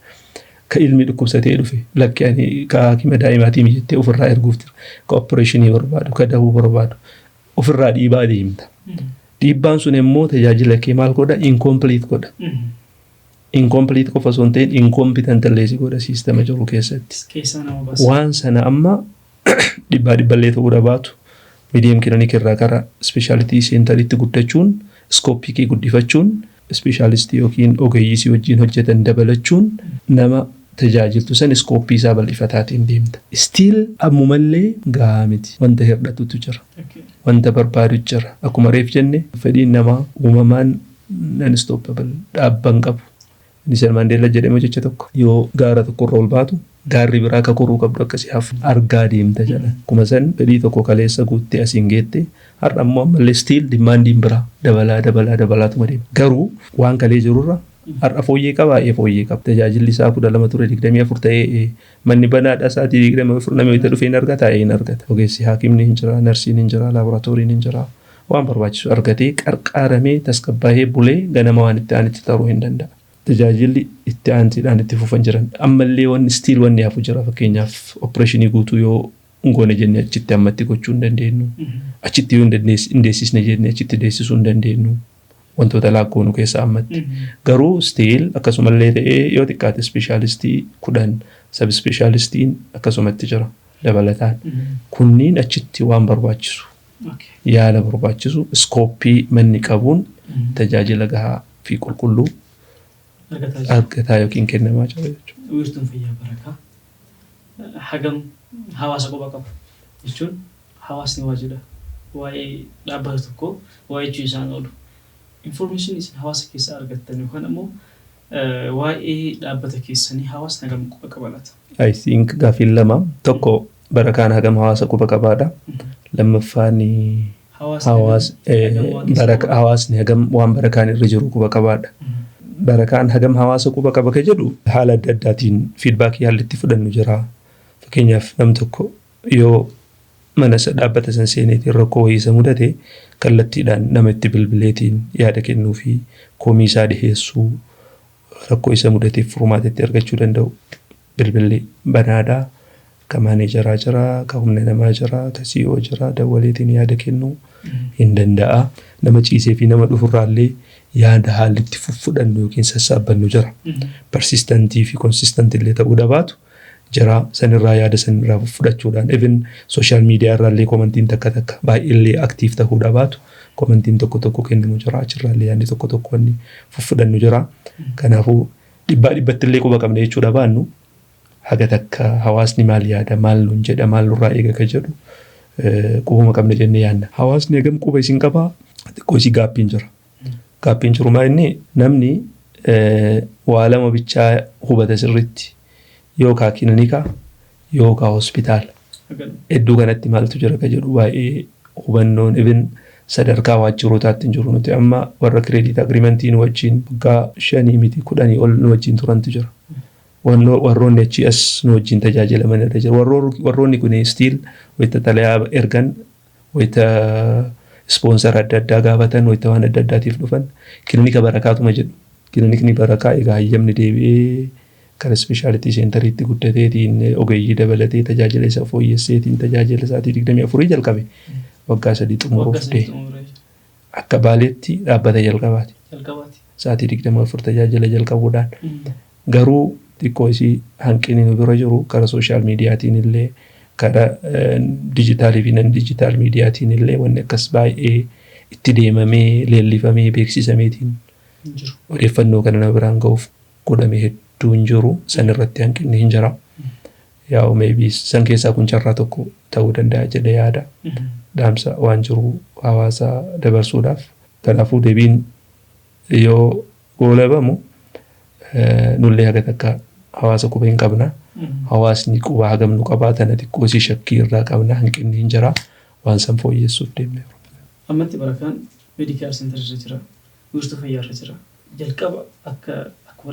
Speaker 1: Ka ilmi dhukkubsatee dhufe lakki ani ka haakima daa'imaatii mijettee ofirraa erguuf jira. Ka opereeshinii barbaadu ka dahuu barbaadu ofirraa dhiibaa deemta. Dhiibbaan sun immoo tajaajila kee maal godha? Incomplete godha. Incomplete qofa osoo hin ta'in incompetent illee si godha siistama jiru keessatti. Waan sana amma dhibballee ta'uu dhabaatu medium clinic irraa gara specialty center itti guddachuun scope kee guddifachuun specialist yookiin ogeeyyii wajjin hojjetan dabalachuun nama tajaajiltu san scope isaa bal'ifataatiin deemta. Still ammumallee gahaa miti. Wanta hir'atutu jira. Wanta barbaadu jira. Akkuma reef jenne fedhiin namaa uumamaan non-stoppable dhaabban qabu. Nelson Mandela jedhama jecha tokko yoo gaara tokko irra ol baatu gaarri biraa akka koruu qabdu akkasii hafu argaa deemta jedha. Kuma san fedhii tokko kaleessa guuttee asiin geette har'a ammoo ammallee stiil dimaandiin biraa dabalaatuma deema. Garuu waan kalee jirurra har'a fooyyee qaba fooyyee qaba. Tajaajilli isaa 12 ture 24 ta'ee manni banaadha sa'aatii 24 namni itti dhufee hin argata hin argata. Ogeessi haakimni hin jira, narsiin hin jira, laaboraatooriin hin jira. Waan barbaachisu argatee qarqaaramee tasgabbaa'ee bulee ganama waan itti aanitti taruu hin danda'a. Tajaajilli itti aansiidhaan itti fufan jiran ammallee wanni stiil wanni hafu jira. Fakkeenyaaf opereeshinii guutuu yoo ngoone jennee achitti ammatti gochuu hin dandeenyu. Achitti yoo hin deessisne jennee achitti deessisuu hin dandeenyu. Wantoota laakkoonu keessa ammatti. Garuu stiil akkasumallee ta'ee yoo xiqqaate ispeeshaalistii 10 sab ispeeshaalistiin akkasumatti jira dabalataan. Kunniin achitti waan barbaachisu yaala barbaachisu iskooppii manni qabuun tajaajila gahaa fi qulqulluu argataa yookiin kennamaa jira jechuudha.
Speaker 2: Wiirtuun fayyaa barakaa hagam hawaasa quba qaba jechuun hawaasni waajjira waa'ee dhaabbata tokko waa'ee jechuu isaan oolu. Information isin hawaasa keessaa argattan yookaan ammoo waa'ee dhaabbata keessanii hawaasni hagam quba qabaata.
Speaker 1: I think gaafiin lama tokko barakaan hagam hawaasa quba qabaadha. Lammaffaan hawaasni hagam waan barakaan irra jiru quba qabaadha. Barakaan hagam hawaasa quba qaba ka jedhu haala adda addaatiin feedbackii haalli itti fudhannu jira. Fakkeenyaaf nam tokko yoo mana dhaabbata san seeneetiin rakkoo wayii mudate kallattiidhaan nama itti bilbileetiin yaada kennuu fi komii isaa dhiheessuu rakkoo isa mudateef furmaatatti argachuu danda'u bilbilli banaadhaa. Ka maaneejaraa jira, ka humna namaa jira, ka CEO jira, dawwaleetiin yaada kennuu hin danda'a. Nama ciisee fi nama dhufurraallee yaada haalli itti fudhannu yookiin sassaabbannu jira. Persistantii fi konsistantillee ta'uu dhabaatu jira. Sanirraa yaada sanirraa fudhachuudhaan even sooshaal miidiyaa irraallee komantiin takka baay'eellee aktiif ta'uu dhabaatu komantiin tokko kennamu jira. Achirraallee yaadni tokko wanni fudhannu jira. Kanaafuu dhibbattillee quba qabna jechuudha baannu. Haga takka hawaasni maal yaada maal nuun jedha maal nurraa eega ka jedhu qubuma qabna jennee yaadna. Hawaasni hagam quba isin qabaa xiqqoo isii gaappiin jira. Gaappiin jiru maa inni namni waa lama bichaa hubata sirriitti yookaan kilinika yookaan hospitaala. Iddoo kanatti maaltu jira ka jedhu baay'ee hubannoon even sadarkaa waajjirootaatti hin jiru. Nuti amma warra kireediit agriimentiin wajjin waggaa 5 miti 10 ol nu wajjin turantu jira. Warroonni achi as nu wajjin tajaajilaman irra jira. Warroonni kun stiil wayita xalayaa ergan wayita ispoonsar adda addaa gaafatan wayita waan adda addaatiif dhufan kilinika barakaatuma jedhu. Kilinikni barakaa egaa hayyamni deebi'ee kara ispeeshaalitii seentariitti guddateetiin ogeeyyii dabalatee tajaajila isa fooyyesseetiin tajaajila isaatii 24 jalqabe waggaa 3 xumuruuf ta'e. Akka baaleetti dhaabbata jalqabaati. Isaatii 24 tajaajila jalqabuudhaan garuu xiqqoo isii hanqinni nu bira jiru kara sooshaal miidiyaatiin illee kara dijitaalii fi nan dijitaal miidiyaatiin illee wanni akkas baay'ee itti deemamee leellifamee beeksisameetiin odeeffannoo kana nama biraan ga'uuf godhame hedduu hin jiru. San irratti hanqinni hin jira. Yaa maybe san keessaa kun carraa tokko ta'uu danda'a jedhee yaada. Dhaamsa waan jiru hawaasa dabarsuudhaaf. Kanaafuu deebiin yoo goolabamu nullee haga takka hawaasa quba hin qabna. Hawaasni quba hagam nu qabaatan xiqqoo isii shakkii irraa qabna hanqinni hin jira. Waan san fooyyessuuf deemne.
Speaker 2: Ammatti barakaan meedikaal seentar irra jira. Wiirtuu fayyaa irra jira. Jalqaba akka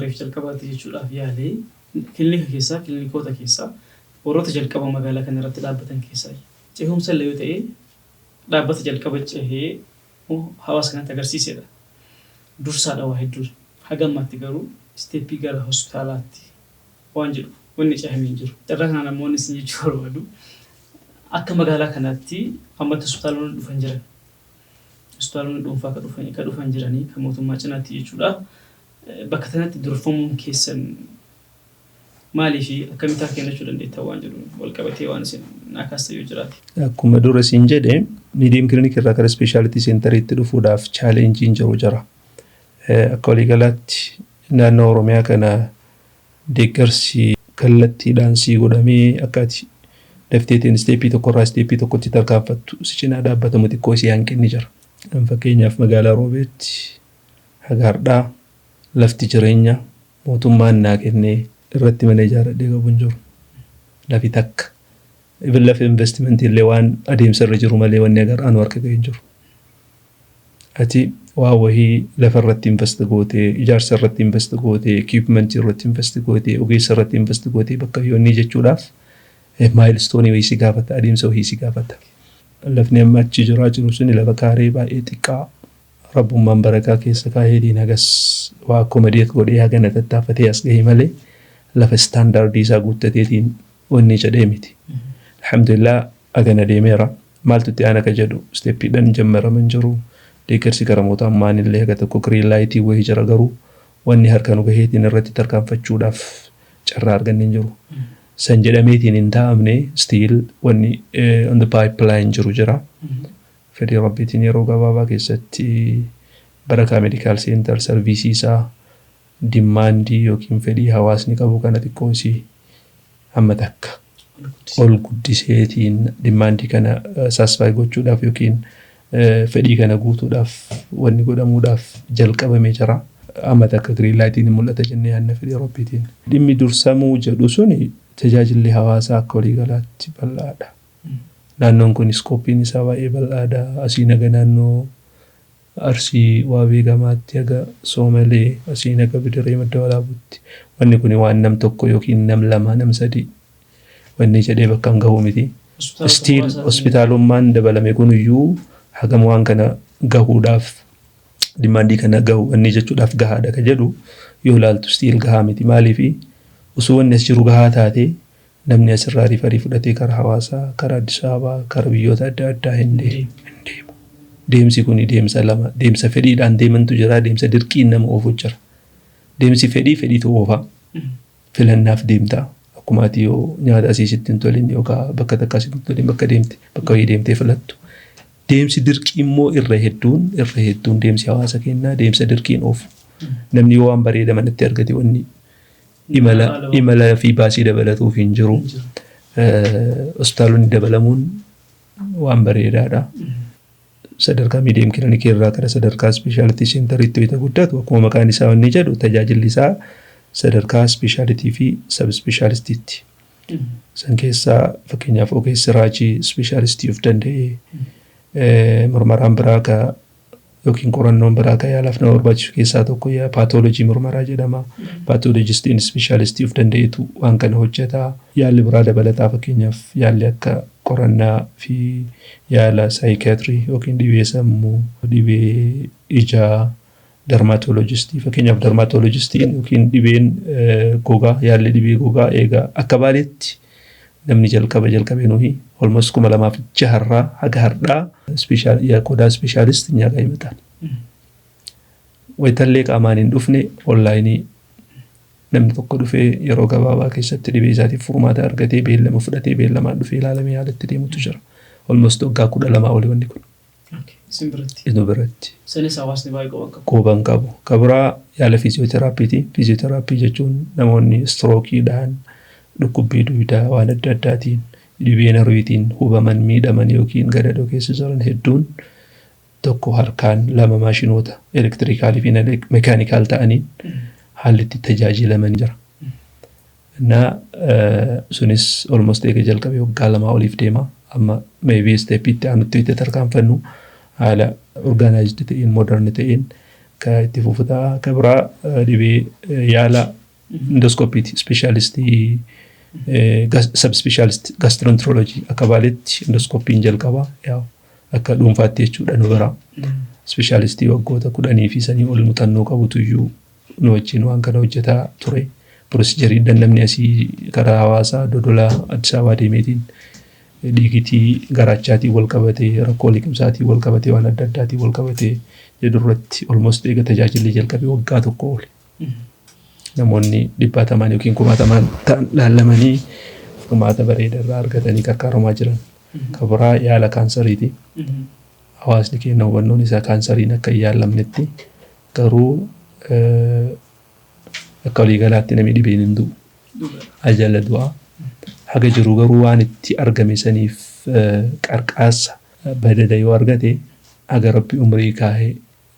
Speaker 2: reef jalqabaatti jechuudhaaf yaalee kilinika keessaa kilinikoota keessaa warroota jalqaba magaalaa kana irratti dhaabbatan keessaa ceehumsa illee yoo ta'e dhaabbata jalqaba cehee hawaasa kanatti agarsiisedha. Dursaadha waa hedduu. Hagammaatti garuu isteeppii gara hospitaalaatti waan jedhu wanni cehamee hin jiru. Carraa kana namoonni isin jechuu barbaadu akka magaalaa kanaatti ammatti hospitaalonni dhufan jiran. Hospitaalonni dhuunfaa ka dhufan jiranii kan mootummaa cinaatti jechuudha. Bakka kanatti durfamuun keessan maalii fi akkamitti kennachuu dandeetta waan jedhu wal qabatee waan isin naakaasta yoo jiraate.
Speaker 1: Akkuma dura siin jedhe miidiyeem kiliinikii irraa gara ispeeshaalitii seentariitti dhufuudhaaf chaalenjiin jiru jira. Akka waliigalaatti naannoo Oromiyaa kana deeggarsi kallattiidhaan sii godhamee akkaati dafteetiin isteeppii tokkorraa isteeppii tokkotti tarkaanfattu si cinaa dhaabbatamu xiqqoo si hanqinni jira. Fakkeenyaaf magaalaa Roobeetti hagaardhaa lafti jireenya mootummaan naa kennee irratti mana ijaaradhee qabu hin jiru. Lafi takka. Ibn lafa investimentii illee waan adeemsa irra jiru malee wanni agar anu harka ga'e hin jiru. Ati waa wahii lafa irratti investi gootee, ijaarsa irratti investi gootee, equipmentii irratti investi gootee, ogeessa irratti investi gootee bakka yoonni jechuudhaaf maayilstoonii wayii si gaafata, adeemsa wayii si gaafata. Lafni amma achi jiru suni lafa kaaree baay'ee xiqqaa rabbummaan barakaa keessa kaa'ee diinagas waa akkomodeet godhee hagana tattaafatee as gahee malee lafa istaandaardii isaa guuttateetiin wanni jedhee miti. Alhamdulillah agana deemeera. Maaltu itti aana ka jedhu isteeppiidhaan jammaraman jiru. Deeggarsi gara mootummaan illee haga tokko giriin laayitii wayii jira garuu wanni harka nu gaheetiin irratti tarkaanfachuudhaaf carraa arganne hin jiru. San jedhameetiin hin taa'amne stiil wanni on the pipeline jiru jira. Fedhii rabbiitiin yeroo gabaabaa keessatti Barakaa Medical Center sarviisii isaa dimaandii yookiin fedhii hawaasni qabu kana xiqqoosii hamma takka ol guddiseetiin dimaandii kana saasfaayi gochuudhaaf yookiin fedhii kana guutuudhaaf wanni godhamuudhaaf jalqabamee jira. Amma takka giriin laayitiin mul'ata jennee yaadna fedhii rabbiitiin. Dhimmi dursamuu jedhu suni tajaajilli hawaasaa akka waliigalaatti bal'aadha. Naannoon kun iskooppiin isaa baay'ee bal'aadha. Asii naga naannoo Arsii Waabee Gamaatti haga Soomalee asii naga Bidiree Madda Walaabuutti. Wanni kun waan nam tokko yookiin nam lama nam sadi wanni jedhee bakka hin gahu miti. Stiil hospitaalummaan dabalame kuniyyuu hagam waan kana gahuudhaaf dimaandii kana gahu wanni jechuudhaaf gahaadha ka jedhu yoo ilaaltu stiil gahaa miti. Maaliifi osoo wanni as jiru gahaa taate namni asirraa rifarii fudhatee karaa hawaasaa, karaa Addis Ababaa, karaa biyyoota adda addaa hin deemu. Deemsi kun deemsa lama. Deemsa fedhiidhaan deemantu jira, deemsa dirqiin nama oofu jira. Deemsi fedhiitu oofa. Filannaaf deemta. Akkuma ati yoo nyaata asiisitti hin tolin yookaan bakka takka asitti hin tolin bakka deemte, bakka wayii deemtee filattu. Deemsi dirqii immoo irra hedduun deemsi hawaasa kennaa deemsa dirqiin oofu. Namni yoo waan bareeda manatti argate wanni imala fi baasii dabalatuuf hin jiru. Hospitaalonni dabalamuun waan bareedaadha. Sadarkaa miidiyeem kiliinikii irraa gara sadarkaa ispeeshaalitii seentariitti wayita guddatu akkuma maqaan isaa wanni jedhu tajaajilli isaa sadarkaa ispeeshaalitii fi sab ispeeshaalistiitti. San keessaa fakkeenyaaf ogeessi raajii ispeeshaalistii of danda'ee murmaraan biraa ka yookiin qorannoon biraa ka yaalaaf nama barbaachisu keessaa tokko paatoolojii murmaraa jedhama. Paatoolojistiin ispeeshaalistii of danda'eetu waan kana hojjeta. Yaalli biraa dabalataa fakkeenyaaf yaalli akka qorannaa fi yaala saayikaatirii yookiin dhibee sammuu, dhibee ijaa, dermaatoolojistii fakkeenyaaf dermaatoolojistiin yookiin dhibeen gogaa yaalli dhibee gogaa eegaa akka baaleetti namni jalqabee nuyi almost 2006 haga har'aa qodaa ispeeshaalist nyaaqa himataan. Wayitallee qaamaan hin dhufne onlaayinii namni tokko dhufee yeroo gabaabaa keessatti dhibee isaatiif furmaata argatee beellama fudhatee beellamaan dhufee ilaalamee haalatti deemutu jira. Almost waggaa 12 olii wanni kun. Inu biratti.
Speaker 2: Sanis hawaasni baay'ee
Speaker 1: qaban qabu. Kabraa yaala fiiziyooteraapiiti. Fiiziyooteraappii jechuun namoonni istirookiidhaan dhukkubbii duudaa waan adda addaatiin dhibee narviitiin hubaman miidhaman yookiin gadadoo keessa jiran hedduun tokko harkaan lama maashinoota elektirikaalii fi meekaanikaal ta'aniin haalli itti tajaajilaman jira. Sunis almost eega jalqabee waggaa 2 oliif deema. Amma maybe steppiitti aanutti itti tarkaanfannu haala orgaanaayizdi ta'een mooderni ta'een ka itti fufutaa kabraa dhibee yaala endoskopiiti ispeeshaalistii sab-ispeeshaalist gastroenterolojii akka baaletti endoskopiin jalqabaa akka dhuunfaatti jechuudha nu bira. Ispeeshaalistii waggoota 10 fi sanii ol muuxannoo qabutu iyyuu nu wajjin waan kana hojjetaa ture. Pirosiijarii namni asii karaa hawaasaa dodolaa Addis Ababaa deemeetiin dhiigitii garaachaatii wal qabatee rakkoo liqimsaatii wal qabatee waan adda addaatii wal qabatee jedhurratti almost eega tajaajilli jalqabee waggaa tokko oli. namoonni 100 yookiin 1000 ta'an laallamanii furmaata bareedaa irraa argatanii qaqqaarumaa jiran. Kabiraa yaala kaansariiti. Hawaasni keenya hubannoon isaa kaansariin akka hin yaalamnetti garuu akka waliigalaatti namni dhibeen hin du'u. Ajala du'a. Haga jiru garuu waan itti argame saniif qarqaasa badada yoo argate aga Rabbi umrii kaahee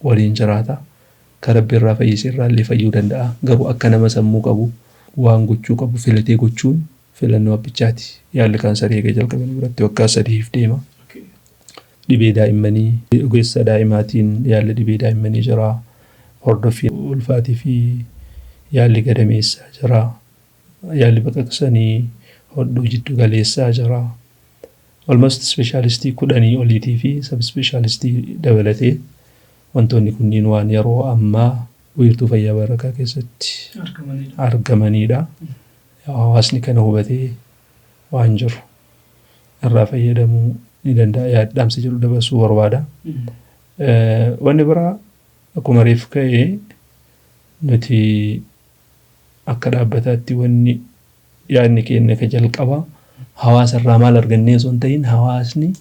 Speaker 1: waliin jiraata. Ka Rabbi irraa fayyisee irraa illee fayyuu danda'a. Garuu akka nama sammuu qabu waan gochuu qabu filatee gochuun filannoo abbichaati. Yaalli kaansarii eega jalqaban biratti waggaa 3 deema. Dhibee daa'immanii ogeessa daa'imaatiin yaalli dhibee daa'immanii jira. Hordoffii ulfaatii fi yaalli gadameessaa jira. Yaalli baqaqsanii hodhuu jiddu galeessaa jira. Almost specialistii 10 oliitii fi subspecialistii dabalatee wantoonni kunniin waan yeroo ammaa wiirtuu fayyaa barakaa keessatti argamanidha. Hawaasni kana hubatee waan jiru irraa fayyadamuu ni danda'a. Yaadamsi jedhu dabarsuu barbaada. Wanni biraa akkuma reef ka'ee nuti akka dhaabbataatti wanni yaadni keenya ka jalqaba hawaasa irraa maal argannee osoo hin ta'in hawaasni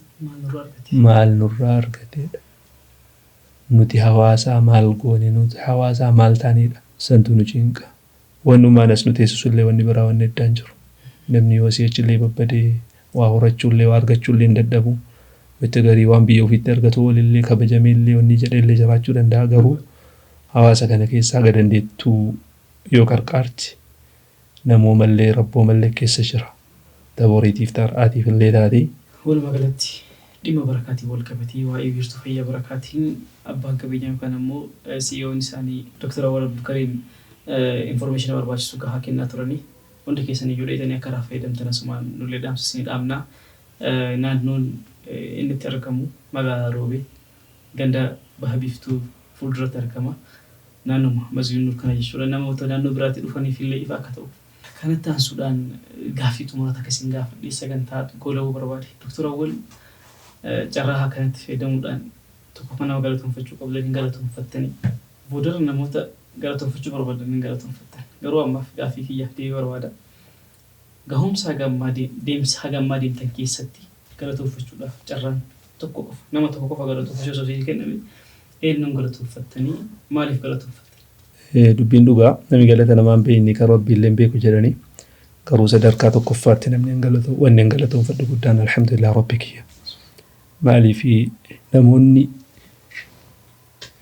Speaker 1: maal nurraa argateedha. Nuti hawaasaa maal goone nuti hawaasaa maal taanedha. Santu nu cinqa. Wannumaan as nu teessisullee wanni biraa wanni addaan jiru. Namni yoo si'achillee babbadee waa horachuullee waa argachuullee hin dadhabu. Wacce garii waan biyya ofiitti argatu walillee kabajameellee wanni jedheellee jiraachuu danda'a. Garuu hawaasa kana keessaa haga dandeettuu yoo qarqaarti namoomallee rabboomallee keessa jira. Daboriitiif tar'aatiif illee taatee.
Speaker 2: Walumaa galatti dhimma barakaatiin wal qabatee waa'ee wiirtuu fayyaa barakaatiin abbaan qabeenyaa yookaan ammoo CEO'n isaanii Dr. Awwal Abdulkareem information barbaachisu gahaa kennaa turanii hundi keessan iyyuu dheetanii akka irraa fayyadamtan asumaan nullee dhaamsisanii dhaamnaa. Naannoon inni itti argamu magaalaa Roobee ganda baha biiftuu fuulduratti argama. Naannoma Masjiid Nuur kana jechuudha. Namoota naannoo biraatti dhufaniif illee ifa akka ta'u. Kanatti aansuudhaan gaaffii xumurata akkasiin gaafadhee sagantaa goolabuu barbaade. Dr. Awwal carraa kanatti fayyadamuudhaan tokko nama galatoonfachuu qabdanii galatoonfattanii boodarra namoota galatoonfachuu barbaadanii galatoonfattan. Garuu ammaaf gaaffii kiyyaaf deebii barbaada. Gahumsa deemsa hagammaa deemtan keessatti galatoonfachuudhaaf carraan tokko qofa nama tokko qofa galatoonfachuu osoo hin kenname eenyuun galatoonfattanii maaliif galatoonfattan?
Speaker 1: Dubbiin dhugaa namni galata namaan beekni kan Rabbiillee beeku jedhanii garuu sadarkaa tokkoffaatti namni wanni hin galatoonfadhu guddaan alhamdulillah Rabbi kiyya. Maaliif namoonni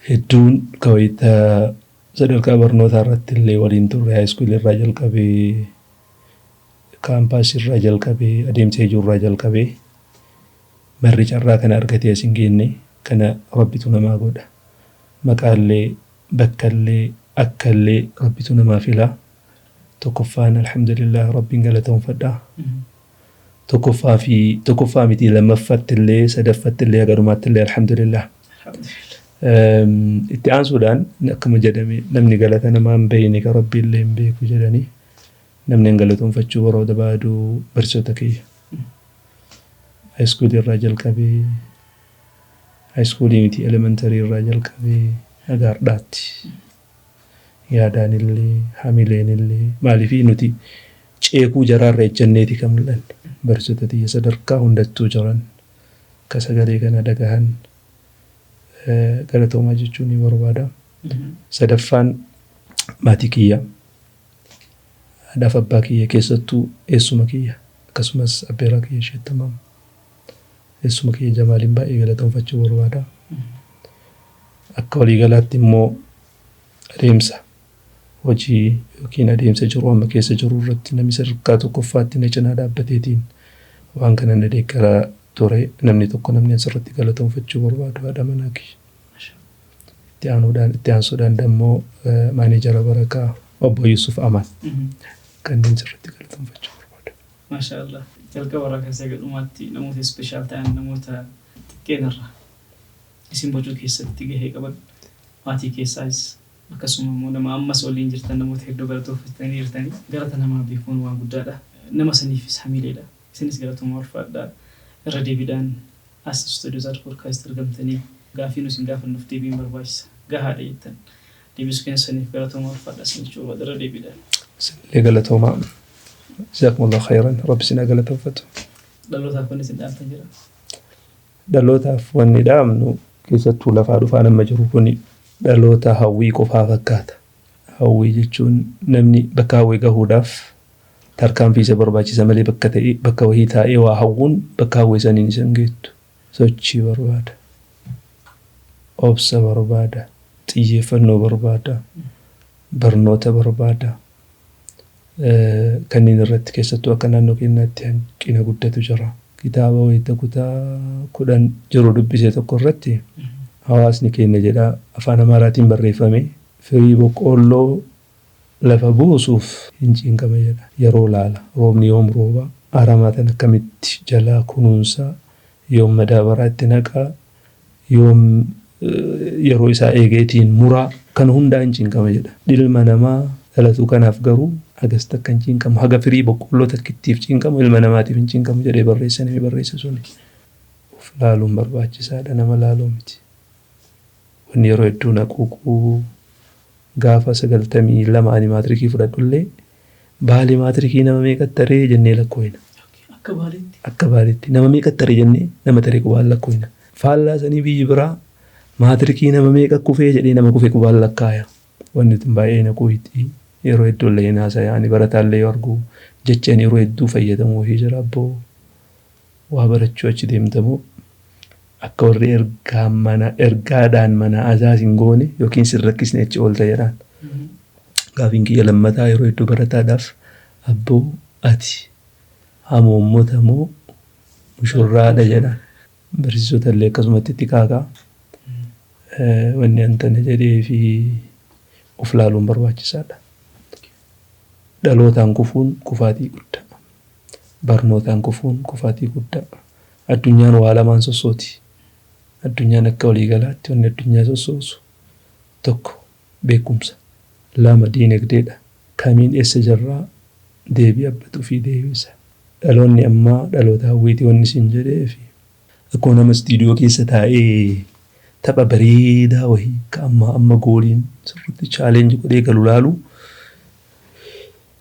Speaker 1: hedduun kawayita sadarkaa barnootaa irratti illee waliin turre haayiskuulii irraa jalqabee kaampaasii irraa jalqabee adeemsa ijoo irraa jalqabee marri carraa kana argatee as hin geenne kana Rabbitu namaa godha. Maqaallee bakkallee akkallee Rabbitu namaa filaa. Tokkoffaan alhamdulillah Rabbiin galatoonfadhaa. Tokkoffaa miti lammaffaatti illee sadaffaatti illee agarumaatti illee alhamdulillah. Itti aansuudhaan akkuma jedhame namni galata namaan beekne kan Rabbiillee hin beeku jedhanii namni hin galatoonfachuu barooda baaduu barsiisota kiyya. Haayiskuulii irraa jalqabee haayiskuulii miti elementarii irraa jalqabee agaardhaatti yaadaan illee hamileen illee maaliif nuti ceekuu jaraarra ejjanneeti kan mul'anne barsiisota tiyya sadarkaa hundattuu jiran ka sagalee kana dhagahan galatoomaa jechuun ni barbaada. Sadaffaan maatii kiyya haadhaaf abbaa kiyya keessattuu eessuma kiyya akkasumas abbeeraa kiyya sheettamaam eessuma kiyya Jamaaliin baay'ee galatoonfachuu barbaada. Akka waliigalaatti immoo adeemsa hojii yookiin adeemsa jiru amma keessa jiru irratti namni sadarkaa tokkoffaatti na cinaa dhaabbateetiin waan kana na deeggaraa ture namni tokko namni asirratti galatoonfachuu barbaadu haadha manaa kiyya. Itti aansuudhaan dammoo maaneejara barakaa obbo Yusuf Aman kanneen sirriitti galatoonfachuu barbaada.
Speaker 2: Maashaallah. Jalqaba irraa kaasee gadhumaatti namoota ispeeshaal ta'an namoota xiqqeenarraa isin bocuu keessatti gahee qaban maatii keessaas akkasuma immoo nama ammas waliin jirtan namoota hedduu galatoonfatanii jirtanii galata namaa beekuun waan guddaadha. Nama saniifis hamileedha. Isinis galatoomaa ulfaadhaa. Irra deebiidhaan as istuudiyoo Zaad Poodkaast argamtanii gaaffii nuti gaafannuuf deebiin barbaachisa. Gahaadha jettan. ديبس كان سني قرأتهم أرفع سني شو بدر دي بدا
Speaker 1: سنلي قالتهم جزاكم الله خيرا رب سنا قالتهم فتو
Speaker 2: دلو تاكوني سندام تنجرا
Speaker 1: dhalootaaf wanni dhaamnu keessattuu lafaa dhufaa nama jiru kuni dhaloota hawwii qofaa fakkaata. Hawwii jechuun namni bakka hawwii gahuudhaaf tarkaanfii isa barbaachisa malee bakka wahii taa'ee waa hawwuun bakka hawwii saniin isa hin geettu. Sochii barbaada, obsa barbaada, xiyyeeffannoo barbaada, barnoota barbaada. Kanneen irratti keessattuu akka naannoo keenyaatti hanqina guddatu jira. Kitaaba wayita kutaa 10 jiru dubbisee tokko irratti hawaasni keenya jedha afaan Amaaraatiin barreeffame firii boqqoolloo lafa buusuuf hin cinqama jedha. Yeroo laala roobni yoom rooba aramaatan akkamitti jalaa kunuunsa yoom madaabaraa itti naqaa yoom yeroo isaa eegeetiin muraa kan hundaa hin cinqama jedha. Ilma namaa dhalatu kanaaf garuu agas takkan cinqamu haga firii boqqoolloo takkittiif cinqamu ilma namaatiif hin cinqamu jedhee barreessanii barreessa suni. Of laaluun barbaachisaadha nama laaluu miti. Wanni yeroo hedduu naquuquu gaafa 92 ani maatirikii fudhadhullee baali maatirikii nama meeqatti taree jennee lakkoofna. Akka baalitti nama meeqatti taree jennee nama taree qubaan lakkoofna. Faallaa sanii biyyi biraa maatirikii nama meeqa kufee jedhee nama kufee qubaan lakkaaya. Wanni tun baay'ee naquuqii. Yeroo hedduu illee naasa'anii barataallee yoo argu jechaan yeroo hedduu fayyadamuu fi jira abboo waa barachuu achi deemtamu akka warri ergaadhaan mana azaasin goone yookiin sin rakkisne achi oolta jedhaan. Gaafiin kiyya lammataa yeroo hedduu barataadhaaf abboo ati hamoommota moo mushurraadha jedhaan. Barsiisota illee akkasumatti itti kaakaa wanni antana jedhee fi of laaluun barbaachisaadha. Dhalootaan kufuun kufaatii guddaa. Barnootaan kufuun kufaatii guddaa. Addunyaan waa lamaan sossooti. Addunyaan akka waliigalaatti wanni addunyaa sossoosu tokko beekumsa, lama diinagdeedha. Kamiin eessa jirraa deebii abbatuu fi deebisa. Dhaloonni ammaa dhaloota hawwiitii wanni isin jedhee fi akkuma nama istiidiyoo keessa taa'ee tapha bareedaa wahii ka amma gooliin sirriitti chaalenjii godhee galu laalu.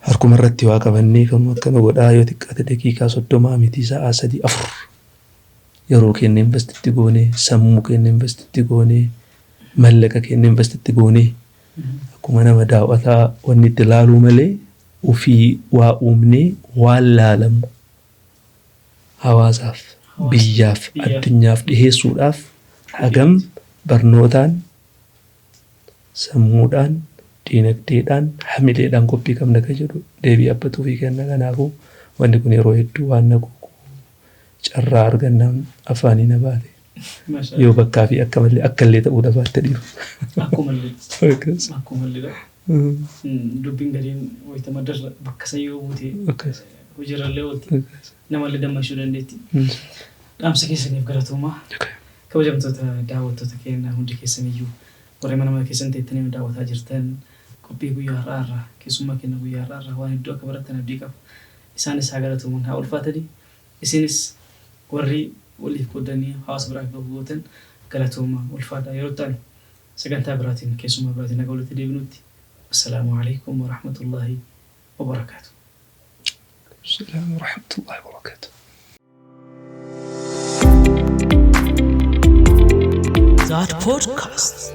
Speaker 1: Harkuma irratti waa qabannee kan akkana godhaa yoo xiqqaate daqiiqaa 30 miti sa'a 3-4 yeroo keenya investitti goonee sammuu keenya investitti goonee mallaqa keenya investitti goonee akkuma nama daawwataa wanni itti laaluu malee ofii waa uumnee waan laalamu hawaasaaf biyyaaf addunyaaf dhiheessuudhaaf hagam barnootaan sammuudhaan diinagdeedhaan hamileedhaan qophii qabna kan jedhu deebii abbatuu fi kenna. Kanaafuu wanni kun yeroo hedduu waan naquuqu carraa argannaan afaanii na baate yoo bakkaa fi akkallee ta'uu dabaatte dhiiru.
Speaker 2: Akkumallee dubbiin gadiin wayita madarra bakka sayyoo buutee hojiirrallee oolti namallee dammaqsuu dandeetti. Dhaamsa keessaniif galatoomaa kabajamtoota daawwattoota keenya hundi keessaniyyuu warri mana keessan teettanii daawwataa jirtan qophii guyyaa har'aa keessummaa keenya guyyaa har'aa waan hedduu akka baratan abdii qaba. Isaanis haa galatooman haa ulfaatanii isinis warri waliif qoodanii hawaasa biraa gootan galatoomaa ulfaadhaa yeroo ta'an sagantaa biraatiin keessummaa biraatiin nagaa walitti deebinutti. Assalaamu alaikum wa rahmatullahi wa barakaatuh.
Speaker 1: Assalamu wa rahmatullahi wa barakatuh.
Speaker 3: That podcast.